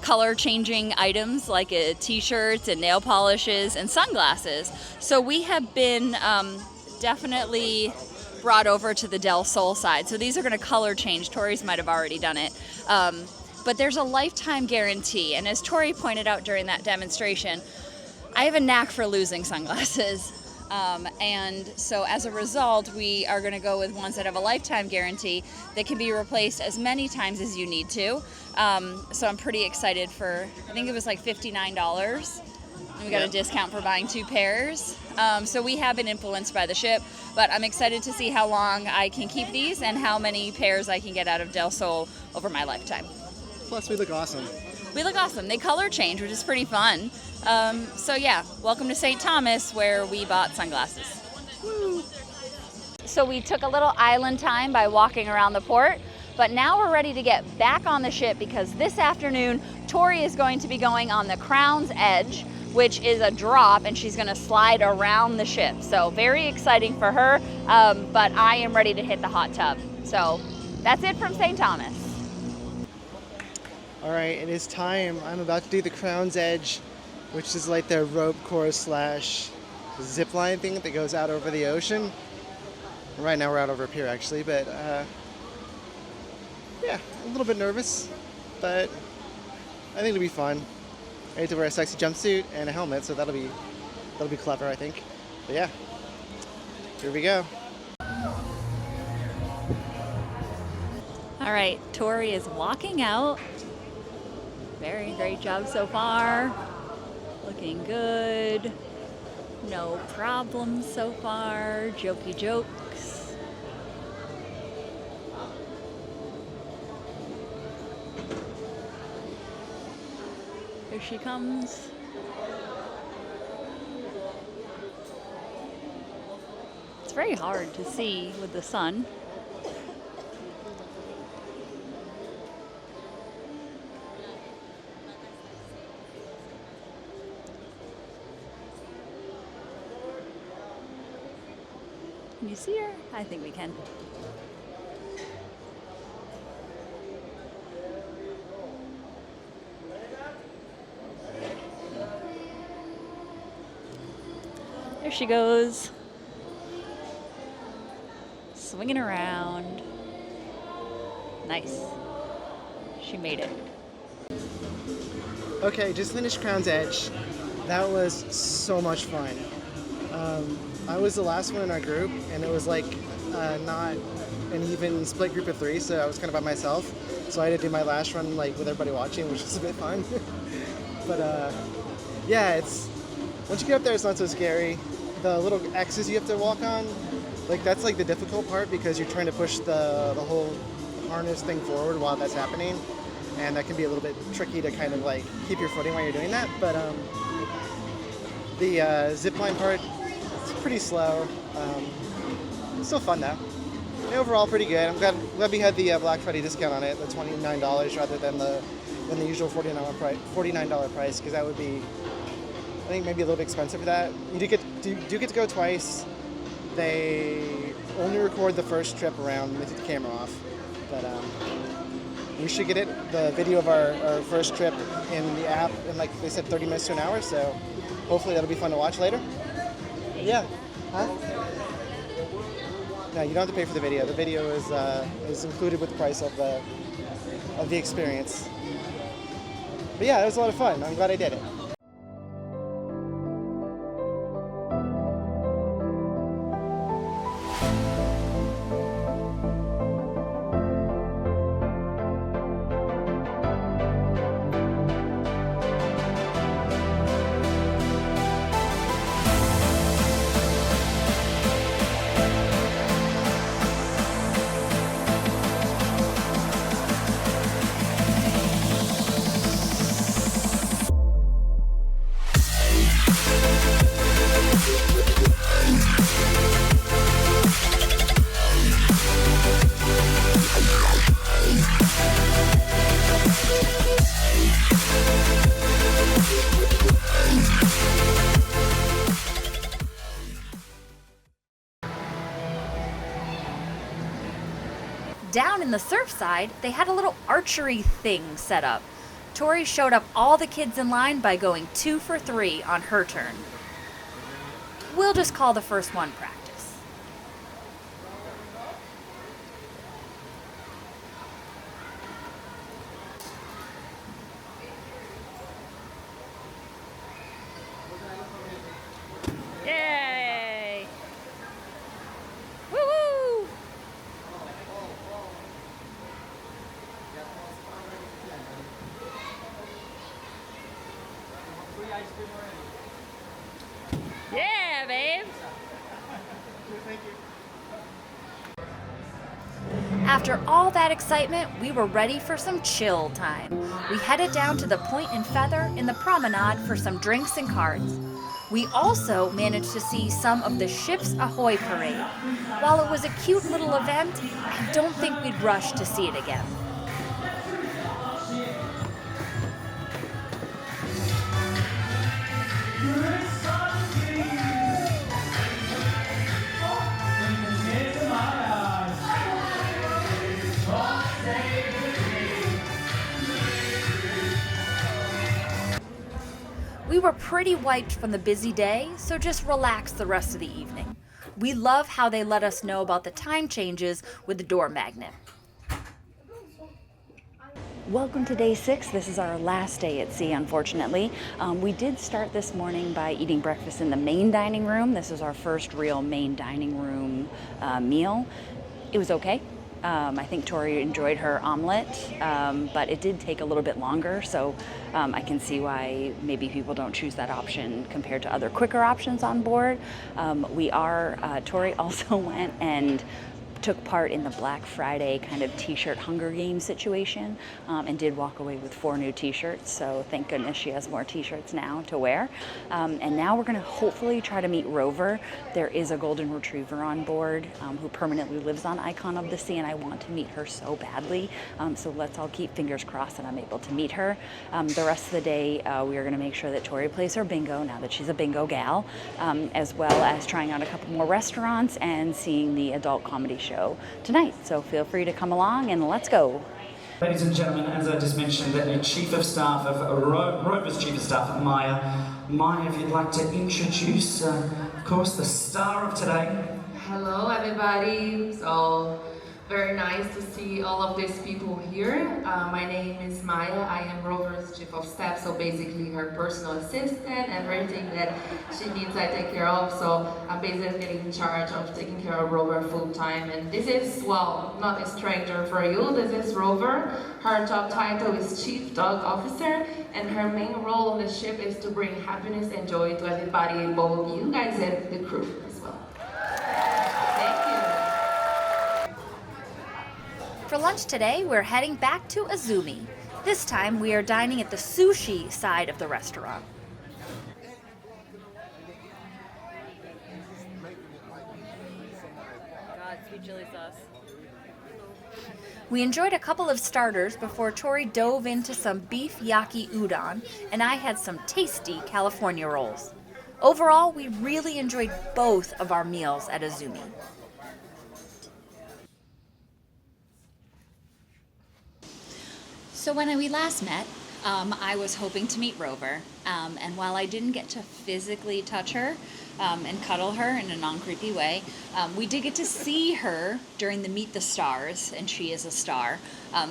Speaker 5: color changing items like t-shirts and nail polishes and sunglasses. So we have been definitely brought over to the Del Sol side. So these are going to color change. Tori's might have already done it. But there's a lifetime guarantee. And as Tori pointed out during that demonstration, I have a knack for losing sunglasses. And so as a result, we are going to go with ones that have a lifetime guarantee that can be replaced as many times as you need to. So I'm pretty excited for, I think it was like $59. And we got a discount for buying 2 pairs. So we have been influenced by the ship, but I'm excited to see how long I can keep these and how many pairs I can get out of Del Sol over my lifetime.
Speaker 2: Plus, we look awesome.
Speaker 5: We look awesome. They color change, which is pretty fun. So yeah, welcome to St. Thomas, where we bought sunglasses. Woo. So we took a little island time by walking around the port, but now we're ready to get back on the ship because this afternoon, Tori is going to be going on the Crown's Edge, which is a drop, and she's gonna slide around the ship. So very exciting for her, but I am ready to hit the hot tub. So that's it from St. Thomas.
Speaker 2: All right, it is time. I'm about to do the Crown's Edge, which is like their rope course slash zip line thing that goes out over the ocean. Right now we're out over a pier actually, but yeah, a little bit nervous, but I think it'll be fun. I need to wear a sexy jumpsuit and a helmet, so that'll be clever, I think. But yeah, here we go.
Speaker 5: All right, Tori is walking out. Very great job so far. Looking good. No problems so far. Jokey jokes. Here she comes. It's very hard to see with the sun. Can you see her? I think we can. There she goes. Swinging around. Nice. She made it.
Speaker 2: Okay, just finished Crown's Edge. That was so much fun. I was the last one in our group, and it was like not an even split group of 3, so I was kind of by myself. So I had to do my last run like with everybody watching, which was a bit fun. But yeah, it's once you get up there, it's not so scary. The little X's you have to walk on, like that's like the difficult part because you're trying to push the whole harness thing forward while that's happening, and that can be a little bit tricky to kind of like keep your footing while you're doing that. But the zip line part, it's pretty slow. Still fun though. And overall, pretty good. I'm glad we had the Black Friday discount on it, the $29 rather than the usual $49 price, because that would be, I think, maybe a little bit expensive for that. You do get to go twice. They only record the first trip around. They take the camera off, but we should get the video of our first trip in the app in, like they said, 30 minutes to an hour. So hopefully that'll be fun to watch later. Yeah. Huh? No, you don't have to pay for the video. The video is included with the price of the experience. But yeah, it was a lot of fun. I'm glad I did it.
Speaker 1: Down in the surf side, they had a little archery thing set up. Tori showed up all the kids in line by going 2 for 3 on her turn. We'll just call the first one practice. After all that excitement, we were ready for some chill time. We headed down to the Point and Feather in the promenade for some drinks and cards. We also managed to see some of the Ships Ahoy parade. While it was a cute little event, I don't think we'd rush to see it again. We were pretty wiped from the busy day, so just relaxed the rest of the evening. We love how they let us know about the time changes with the door magnet. Welcome to day 6. This is our last day at sea, unfortunately. We did start this morning by eating breakfast in the main dining room. This is our first real main dining room meal. It was okay. I think Tori enjoyed her omelet, but it did take a little bit longer, so I can see why maybe people don't choose that option compared to other quicker options on board. Tori also went and took part in the Black Friday kind of t-shirt Hunger Games situation and did walk away with 4 new t-shirts, so thank goodness she has more t-shirts now to wear. And now we're going to hopefully try to meet Rover. There is a golden retriever on board who permanently lives on Icon of the Sea, and I want to meet her so badly, so let's all keep fingers crossed that I'm able to meet her. The rest of the day we are going to make sure that Tori plays her bingo now that she's a bingo gal, as well as trying out a couple more restaurants and seeing the adult comedy show tonight. So feel free to come along and let's go.
Speaker 10: Ladies and gentlemen, as I just mentioned, the Chief of Staff of Rover's Chief of Staff, Maya. Maya, if you'd like to introduce, of course, the star of today.
Speaker 11: Hello, everybody. So very nice to see all of these people here. My name is Maya. I am Rover's Chief of Staff, so basically her personal assistant. Everything that she needs, I take care of. So I'm basically in charge of taking care of Rover full time. And this is, well, not a stranger for you. This is Rover. Her job title is Chief Dog Officer, and her main role on the ship is to bring happiness and joy to everybody, both you guys and the crew as well.
Speaker 1: For lunch today, we're heading back to Azumi. This time, we are dining at the sushi side of the restaurant.
Speaker 5: God, sweet chili sauce.
Speaker 1: We enjoyed a couple of starters before Tori dove into some beef yaki udon, and I had some tasty California rolls. Overall, we really enjoyed both of our meals at Azumi.
Speaker 5: So when we last met, I was hoping to meet Rover, and while I didn't get to physically touch her and cuddle her in a non-creepy way, we did get to see her during the Meet the Stars, and she is a star.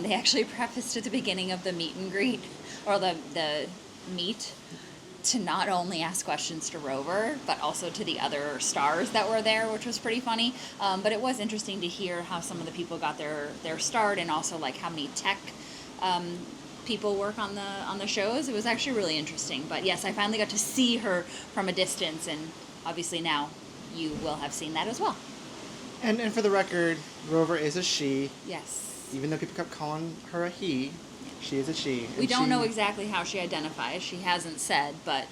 Speaker 5: They actually prefaced at the beginning of the meet and greet, or the meet, to not only ask questions to Rover, but also to the other stars that were there, which was pretty funny. But it was interesting to hear how some of the people got their start, and also like how many tech people work on the shows. It was actually really interesting. But yes, I finally got to see her from a distance, and obviously now you will have seen that as well.
Speaker 2: And for the record, Rover is a she.
Speaker 5: Yes.
Speaker 2: Even though people kept calling her a he, she is a she.
Speaker 5: We don't know exactly how she identifies. She hasn't said, but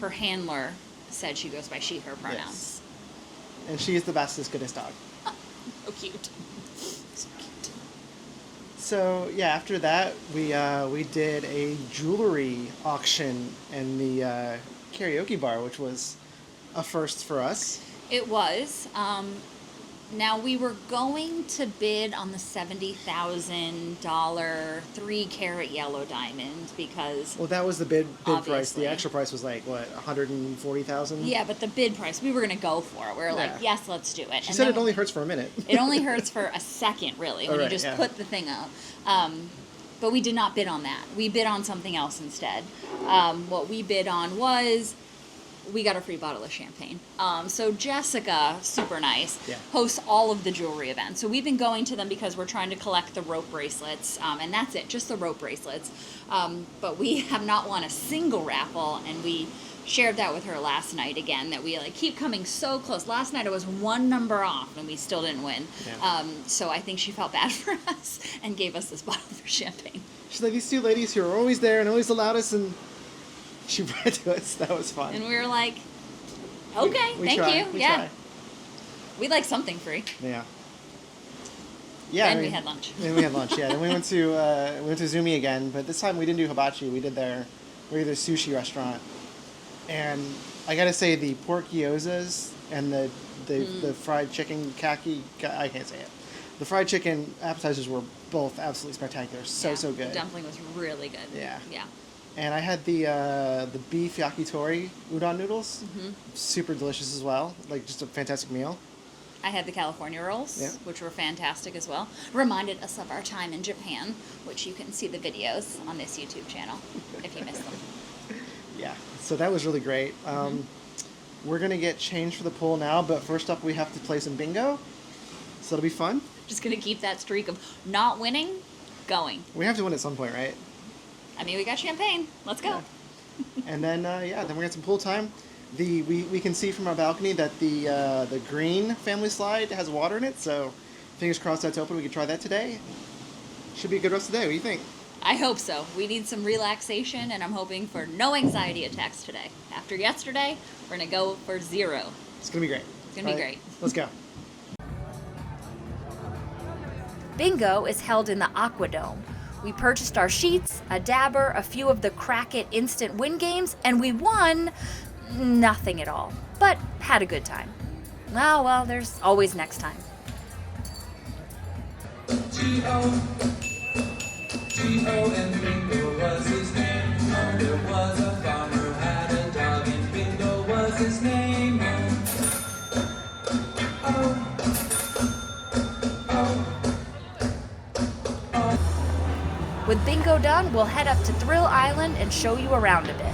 Speaker 5: her handler said she goes by she, her pronouns.
Speaker 2: Yes. And she is the bestest, goodest dog.
Speaker 5: Oh, cute. So cute.
Speaker 2: So yeah, after that we did a jewelry auction in the karaoke bar, which was a first for us.
Speaker 5: It was. Now we were going to bid on the $70,000 3-carat yellow diamond because.
Speaker 2: Well, that was the bid price.
Speaker 5: Obviously.
Speaker 2: The actual price was like what, $140,000.
Speaker 5: Yeah, but the bid price, we were going to go for it. We were like, yes, let's do it.
Speaker 2: She said it only hurts for a minute.
Speaker 5: It only hurts for a second, really, when you just put the thing up. But we did not bid on that. We bid on something else instead. What we bid on was, we got a free bottle of champagne. So Jessica, super nice, hosts all of the jewelry events. So we've been going to them because we're trying to collect the rope bracelets, and that's it, just the rope bracelets. But we have not won a single raffle, and we shared that with her last night again, that we like keep coming so close. Last night I was one number off and we still didn't win.
Speaker 2: Yeah.
Speaker 5: So I think she felt bad for us and gave us this bottle of champagne.
Speaker 2: She's like, these two ladies who are always there and always the loudest, and she brought it to us. That was fun.
Speaker 5: And we were like, okay,
Speaker 2: We
Speaker 5: thank
Speaker 2: try,
Speaker 5: you.
Speaker 2: we
Speaker 5: Yeah.
Speaker 2: try.
Speaker 5: We like something free.
Speaker 2: Yeah. Yeah.
Speaker 5: Then we had lunch.
Speaker 2: Then we had lunch. Yeah. Then we went to Zumi again, but this time we didn't do hibachi. We did their sushi restaurant, and I gotta say the pork gyozas and the fried chicken I can't say it. The fried chicken appetizers were both absolutely spectacular. So good.
Speaker 5: The dumpling was really good.
Speaker 2: Yeah.
Speaker 5: Yeah.
Speaker 2: And I had the beef yakitori udon noodles.
Speaker 5: Mm-hmm.
Speaker 2: Super delicious as well. Like just a fantastic meal.
Speaker 5: I had the California rolls,
Speaker 2: Yeah.
Speaker 5: which were fantastic as well. Reminded us of our time in Japan, which you can see the videos on this YouTube channel if you missed them.
Speaker 2: Yeah. So that was really great. We're gonna get changed for the pool now, but first up we have to play some bingo. So it'll be fun.
Speaker 5: Just gonna keep that streak of not winning going.
Speaker 2: We have to win at some point, right?
Speaker 5: I mean, we got champagne. Let's go.
Speaker 2: And then then we got some pool time. We can see from our balcony that the green family slide has water in it, so fingers crossed that's open. We can try that today. Should be a good rest of the day. What do you think?
Speaker 5: I hope so. We need some relaxation, and I'm hoping for no anxiety attacks today. After yesterday, we're gonna go for 0.
Speaker 2: It's gonna be great.
Speaker 5: It's gonna be great.
Speaker 2: Let's go.
Speaker 1: Bingo is held in the Aquadome. We purchased our sheets, a dabber, a few of the Crack-It instant win games, and we won nothing at all, but had a good time. Well, there's always next time.
Speaker 12: G-O and Bingo was his name. Oh, there was a farmer who had a dog, and Bingo was his name.
Speaker 1: With bingo done, we'll head up to Thrill Island and show you around a bit.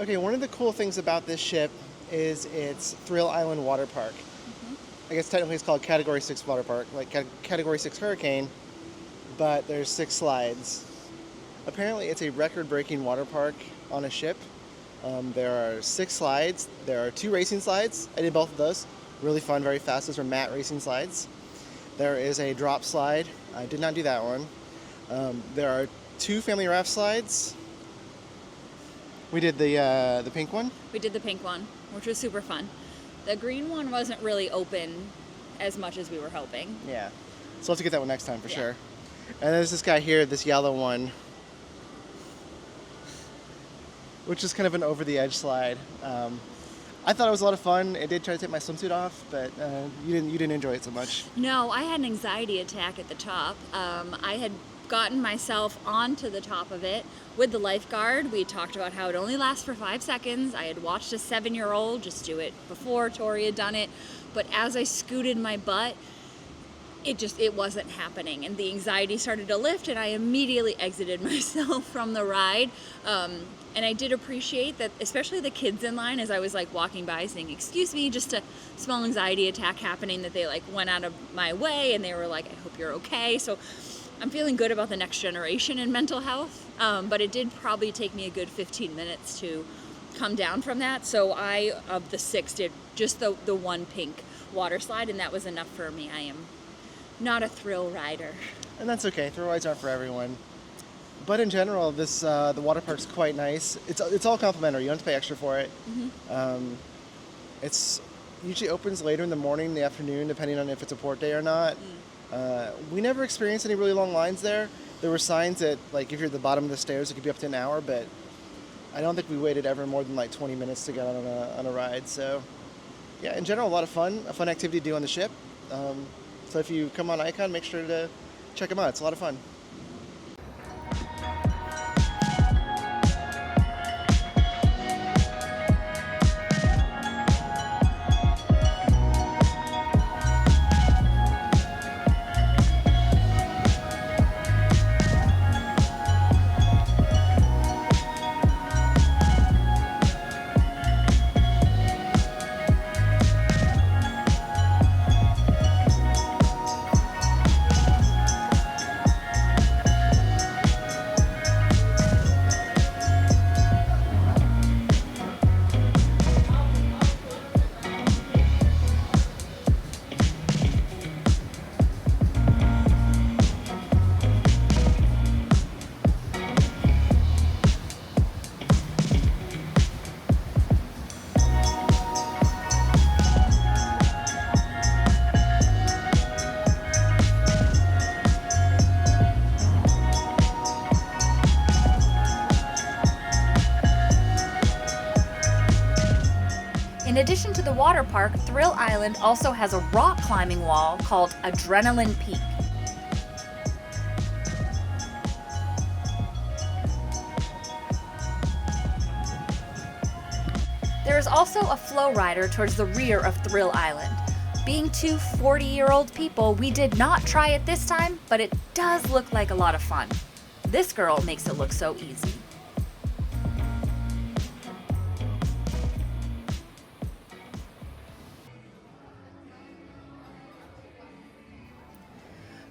Speaker 2: Okay, one of the cool things about this ship is its Thrill Island water park. I guess technically it's called Category 6 water park, like Category 6 Hurricane, but there's 6 slides. Apparently it's a record-breaking water park on a ship. There are 6 slides. There are 2 racing slides. I did both of those. Really fun, very fast. Those are matte racing slides. There is a drop slide. I did not do that one. There are 2 family raft slides. We did the pink one.
Speaker 5: We did the pink one, which was super fun. The green one wasn't really open as much as we were hoping.
Speaker 2: Yeah. So we'll have to get that one next time for sure. And there's this guy here, this yellow one, which is kind of an over-the-edge slide. I thought it was a lot of fun. I did try to take my swimsuit off, but you didn't enjoy it so much.
Speaker 5: No, I had an anxiety attack at the top. I had gotten myself onto the top of it with the lifeguard. We talked about how it only lasts for 5 seconds. I had watched a 7-year-old just do it before Tori had done it, but as I scooted my butt, it wasn't happening, and the anxiety started to lift, and I immediately exited myself from the ride. And I did appreciate that, especially the kids in line, as I was like walking by saying, "Excuse me," just a small anxiety attack happening, that they like went out of my way and they were like, "I hope you're okay." So I'm feeling good about the next generation in mental health, but it did probably take me a good 15 minutes to come down from that. So I, of the 6, did just the one pink water slide, and that was enough for me. I am not a thrill rider.
Speaker 2: And that's okay. Thrill rides aren't for everyone. But in general, this the water park's quite nice. It's all complimentary. You don't have to pay extra for it. It's usually opens later in the morning, in the afternoon, depending on if it's a port day or not. We never experienced any really long lines there. There were signs that, like, if you're at the bottom of the stairs, it could be up to an hour, but I don't think we waited ever more than like 20 minutes to get on a ride. So, yeah, in general, a fun activity to do on the ship. So if you come on Icon, make sure to check them out. It's a lot of fun.
Speaker 1: addition to the water park, Thrill Island also has a rock climbing wall called Adrenaline Peak. There is also a flow rider towards the rear of Thrill Island. Being two 40-year-old people, we did not try it this time, but it does look like a lot of fun. This girl makes it look so easy.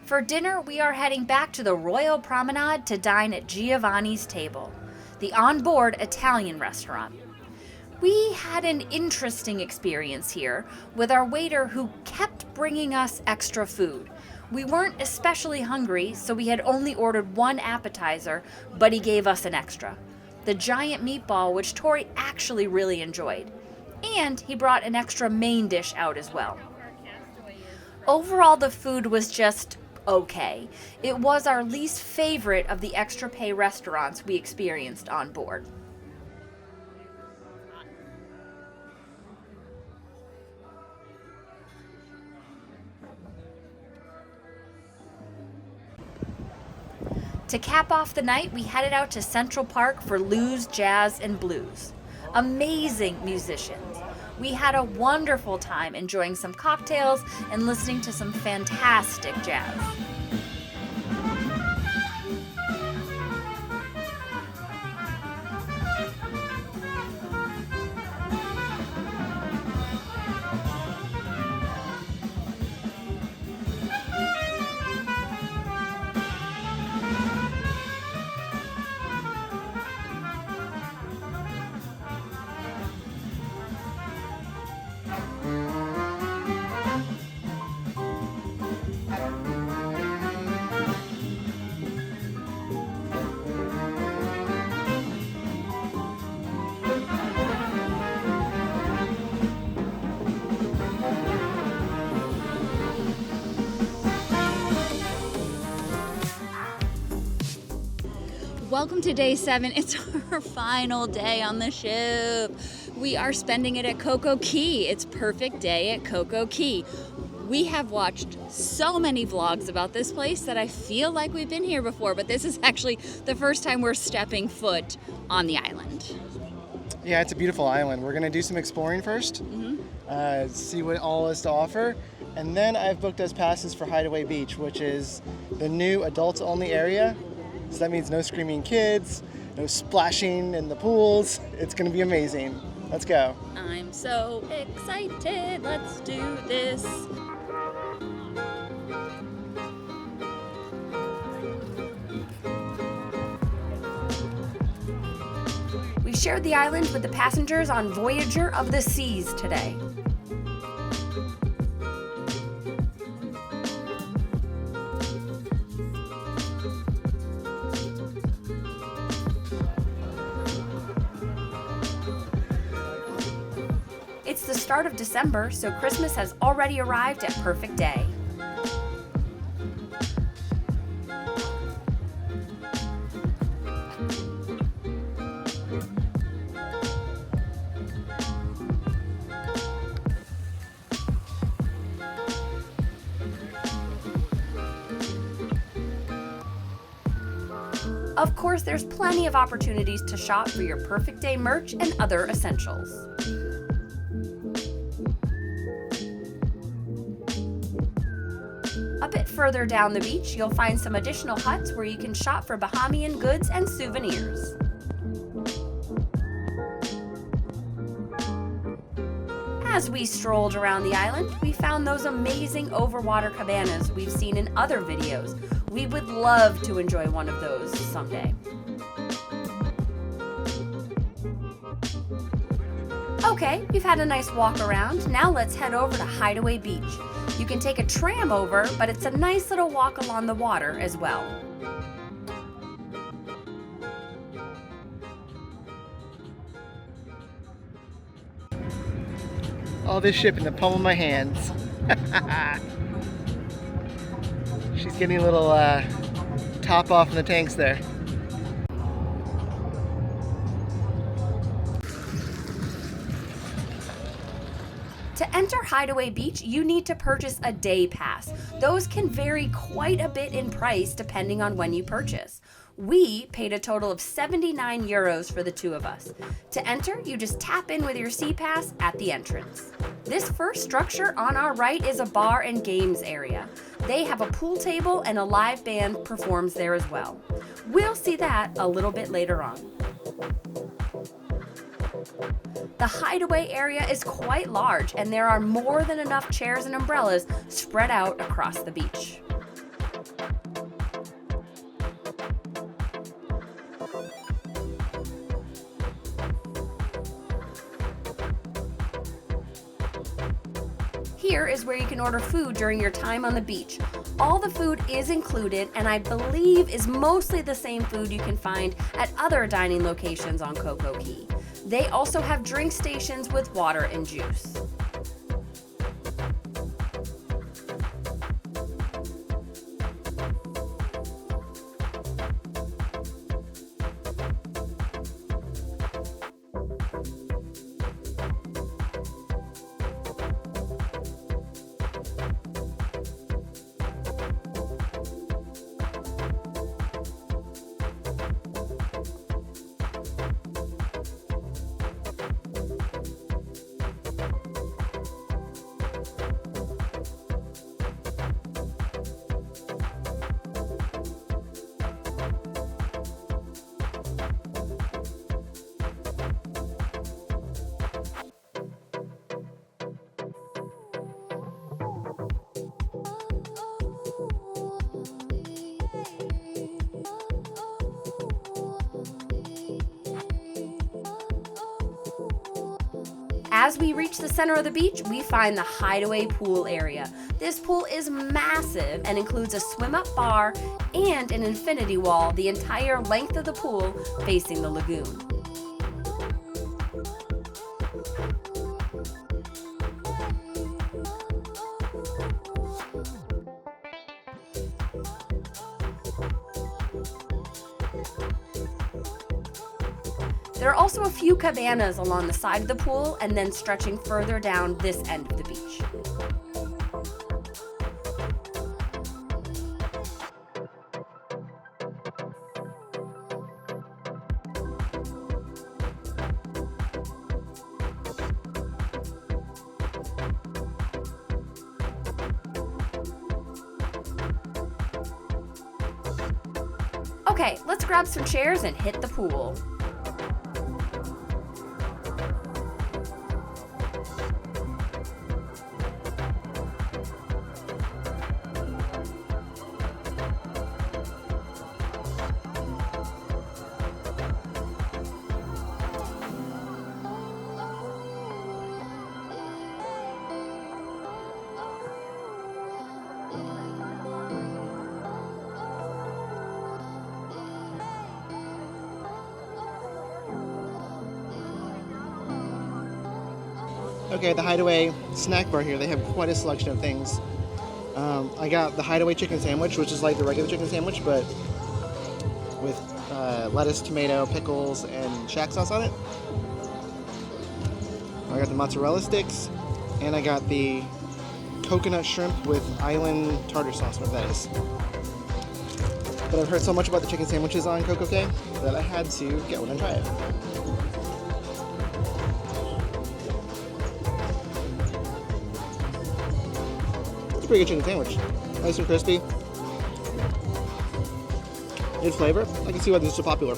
Speaker 1: For dinner, we are heading back to the Royal Promenade to dine at Giovanni's Table, the on-board Italian restaurant. We had an interesting experience here with our waiter who kept bringing us extra food. We weren't especially hungry, so we had only ordered one appetizer, but he gave us an extra, the giant meatball, which Tori actually really enjoyed. And he brought an extra main dish out as well. Overall, the food was just okay. It was our least favorite of the extra pay restaurants we experienced on board. To cap off the night, we headed out to Central Park for Lou's Jazz and Blues. Amazing musicians. We had a wonderful time enjoying some cocktails and listening to some fantastic jazz. Welcome to day 7. It's our final day on the ship. We are spending it at Coco Cay. It's perfect day at Coco Cay. We have watched so many vlogs about this place that I feel like we've been here before, but this is actually the first time we're stepping foot on the island.
Speaker 2: Yeah, it's a beautiful island. We're gonna do some exploring first, see what all is to offer, and then I've booked us passes for Hideaway Beach, which is the new adults-only area. So that means no screaming kids, no splashing in the pools. It's gonna be amazing. Let's go.
Speaker 5: I'm so excited. Let's do this.
Speaker 1: We shared the island with the passengers on Voyager of the Seas today. It's the start of December, so Christmas has already arrived at Perfect Day. Of course, there's plenty of opportunities to shop for your Perfect Day merch and other essentials. A bit further down the beach, you'll find some additional huts where you can shop for Bahamian goods and souvenirs. As we strolled around the island, we found those amazing overwater cabanas we've seen in other videos. We would love to enjoy one of those someday. Okay, we've had a nice walk around. Now let's head over to Hideaway Beach. You can take a tram over, but it's a nice little walk along the water as well.
Speaker 2: All this ship in the palm of my hands. She's getting a little top off in the tanks there.
Speaker 1: To enter Hideaway Beach, you need to purchase a day pass. Those can vary quite a bit in price depending on when you purchase. We paid a total of 79 euros for the two of us. To enter, you just tap in with your SeaPass at the entrance. This first structure on our right is a bar and games area. They have a pool table and a live band performs there as well. We'll see that a little bit later on. The Hideaway area is quite large and there are more than enough chairs and umbrellas spread out across the beach. Here is where you can order food during your time on the beach. All the food is included and I believe is mostly the same food you can find at other dining locations on Coco Cay. They also have drink stations with water and juice. As we reach the center of the beach, we find the Hideaway pool area. This pool is massive and includes a swim-up bar and an infinity wall the entire length of the pool facing the lagoon. There are also a few cabanas along the side of the pool and then stretching further down this end of the beach. Okay, let's grab some chairs and hit the pool.
Speaker 2: Okay, the Hideaway snack bar here, they have quite a selection of things. I got the Hideaway chicken sandwich, which is like the regular chicken sandwich, but with lettuce, tomato, pickles, and shack sauce on it. I got the mozzarella sticks, and I got the coconut shrimp with island tartar sauce, whatever that is. But I've heard so much about the chicken sandwiches on Coco Cay that I had to get one and try it. Pretty good chicken sandwich. Nice and crispy. Good flavor. I can see why this is so popular.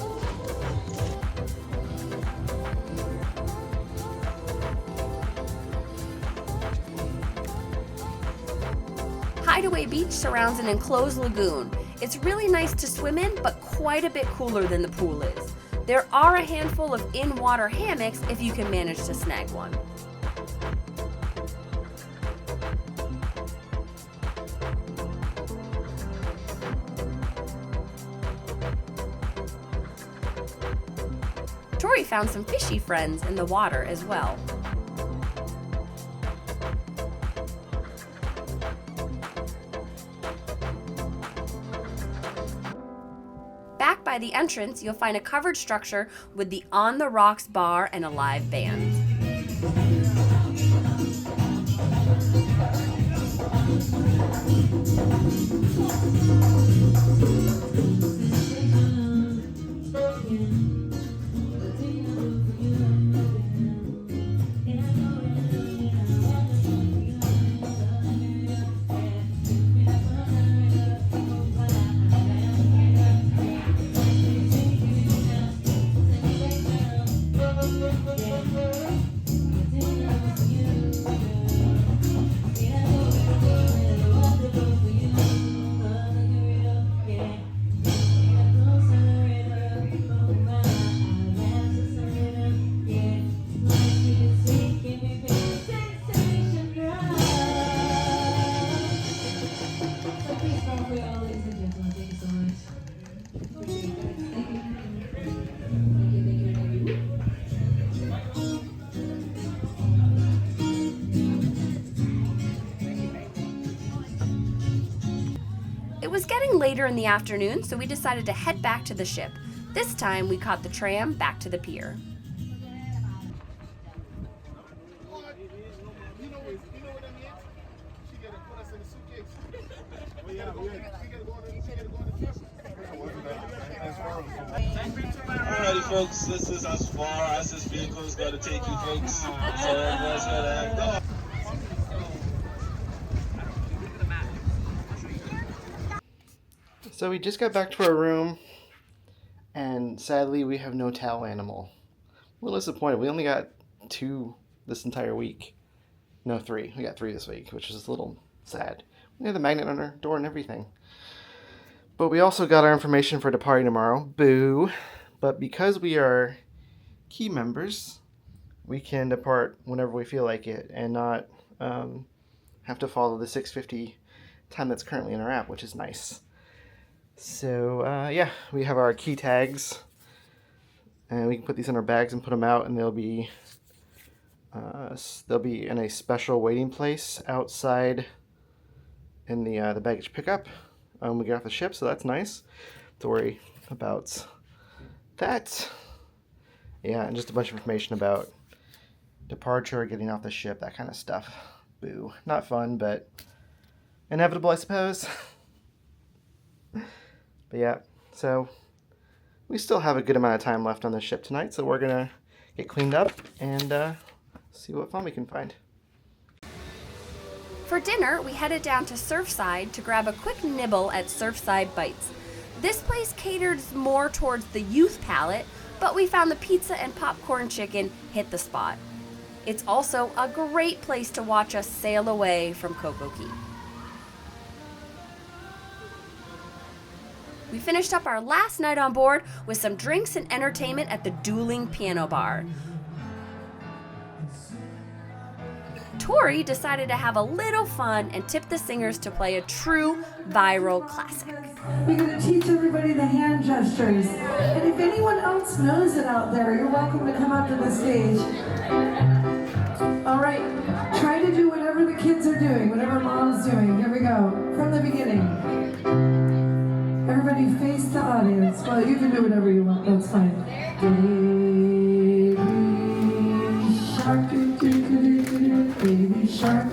Speaker 1: Hideaway Beach surrounds an enclosed lagoon. It's really nice to swim in, but quite a bit cooler than the pool is. There are a handful of in-water hammocks if you can manage to snag one. Tori found some fishy friends in the water as well. Back by the entrance, you'll find a covered structure with the On the Rocks bar and a live band.
Speaker 13: It was getting later in the afternoon, so we decided to head back to the ship. This time, we caught the tram back to the pier.
Speaker 14: Alrighty, folks, this is as far as this vehicle is going to take you, folks. So everyone's going to go.
Speaker 2: So we just got back to our room, and sadly we have no towel animal. A little disappointed. We only got 2 this entire week. No, 3. We got 3 this week, which is a little sad. We have the magnet on our door and everything. But we also got our information for departing tomorrow. Boo! But because we are key members, we can depart whenever we feel like it and not have to follow the 6:50 time that's currently in our app, which is nice. So yeah, we have our key tags, and we can put these in our bags and put them out, and they'll be in a special waiting place outside in the baggage pickup when we get off the ship. So that's nice to worry about that. Yeah, and just a bunch of information about departure, getting off the ship, that kind of stuff. Boo. Not fun, but inevitable, I suppose. But yeah, so we still have a good amount of time left on the ship tonight, so we're gonna get cleaned up and see what fun we can find.
Speaker 13: For dinner, we headed down to Surfside to grab a quick nibble at Surfside Bites. This place caters more towards the youth palate, but we found the pizza and popcorn chicken hit the spot. It's also a great place to watch us sail away from Coco Key. We finished up our last night on board with some drinks and entertainment at the Dueling Piano Bar. Tori decided to have a little fun and tip the singers to play a true viral classic.
Speaker 15: We're going to teach everybody the hand gestures. And if anyone else knows it out there, you're welcome to come up to the stage. All right, try to do whatever the kids are doing, whatever mom's doing. Here we go, from the beginning. Everybody face the audience. Well, you can do whatever you want, that's fine. Baby shark, baby shark,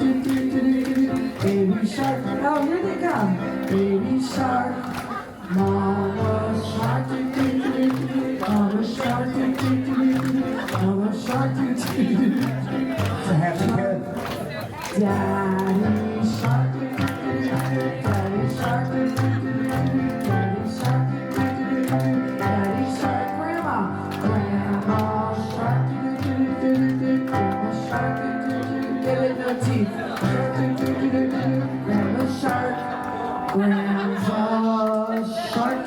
Speaker 15: baby shark. Oh, here they come. Baby shark, mama shark, mama shark, mama shark. It's a happy kid. Daddy shark, daddy shark, daddy shark, daddy shark, grandma, grandma shark, grandma shark, give it no teeth, grandma shark, grandpa shark,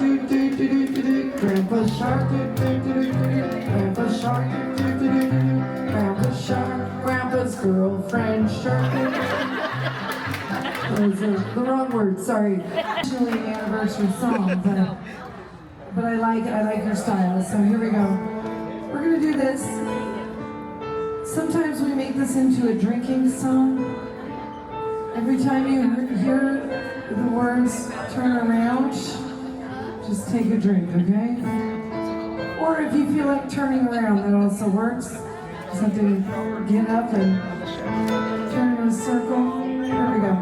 Speaker 15: grandpa shark, grandpa shark, grandpa shark, grandpa's girlfriend shark. That was the wrong word, sorry. Actually, an anniversary song, but I like your style, so here we go. We're gonna do this. Sometimes we make this into a drinking song. Every time you hear the words turn around, just take a drink, okay? Or if you feel like turning around, that also works. Just have to get up and turn in a circle. Here we go.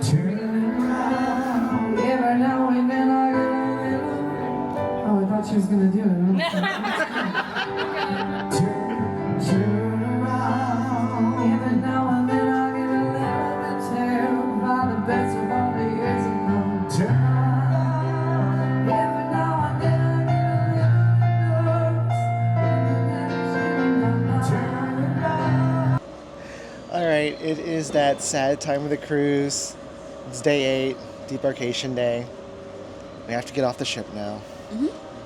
Speaker 15: Turn around, every now and then I get a little. Oh, I thought she was gonna do it. Turn around, every now and then I get a little bit terrible by the best of all the years ago. Turn around, every now and then I get a little bit.
Speaker 2: All right, it is that sad time of the cruise. It's day 8, debarkation day. We have to get off the ship now.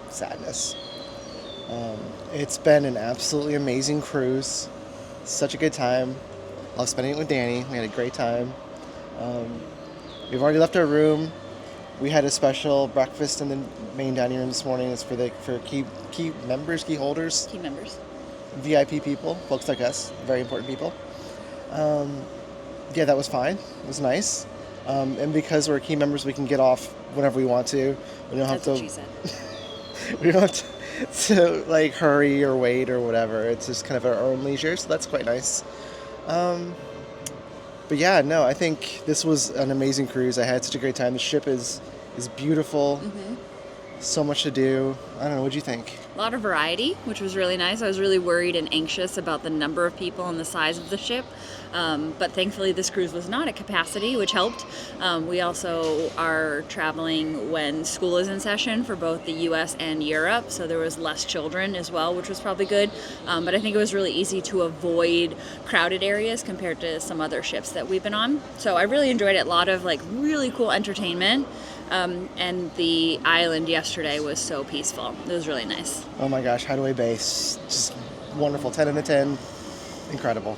Speaker 2: Sadness. It's been an absolutely amazing cruise. Such a good time. Love spending it with Danny. We had a great time. We've already left our room. We had a special breakfast in the main dining room this morning. It's for key members, key holders.
Speaker 5: Key members.
Speaker 2: VIP people, folks like us, very important people. Yeah, that was fine. It was nice. And because we're key members, we can get off whenever we want to. We don't have
Speaker 5: That's what
Speaker 2: to.
Speaker 5: she said.
Speaker 2: We don't have to like hurry or wait or whatever. It's just kind of our own leisure, so that's quite nice. But yeah, no, I think this was an amazing cruise. I had such a great time. The ship is beautiful. So much to do. I don't know. What'd you think?
Speaker 5: A lot of variety, which was really nice. I was really worried and anxious about the number of people and the size of the ship. But thankfully this cruise was not at capacity, which helped. We also are traveling when school is in session for both the US and Europe, so there was less children as well, which was probably good. But I think it was really easy to avoid crowded areas compared to some other ships that we've been on. So I really enjoyed it. A lot of like really cool entertainment. And the island yesterday was so peaceful. It was really nice.
Speaker 2: Oh my gosh, Hideaway Bay, just wonderful. 10 out of 10, incredible.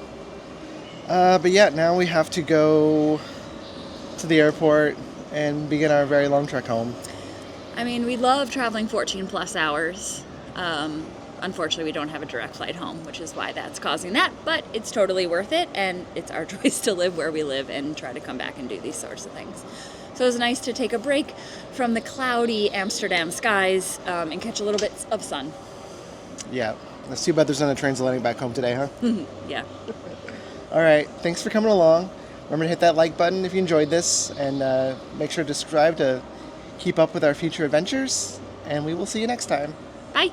Speaker 2: But yeah, now we have to go to the airport and begin our very long trek home.
Speaker 5: I mean, we love traveling 14 plus hours. Unfortunately, we don't have a direct flight home, which is why that's causing that, but it's totally worth it, and it's our choice to live where we live and try to come back and do these sorts of things. So it was nice to take a break from the cloudy Amsterdam skies and catch a little bit of sun.
Speaker 2: Yeah, it's too bad there's not a transatlantic back home today, huh?
Speaker 5: Yeah.
Speaker 2: All right, thanks for coming along. Remember to hit that like button if you enjoyed this, and make sure to subscribe to keep up with our future adventures, and we will see you next time.
Speaker 5: Bye.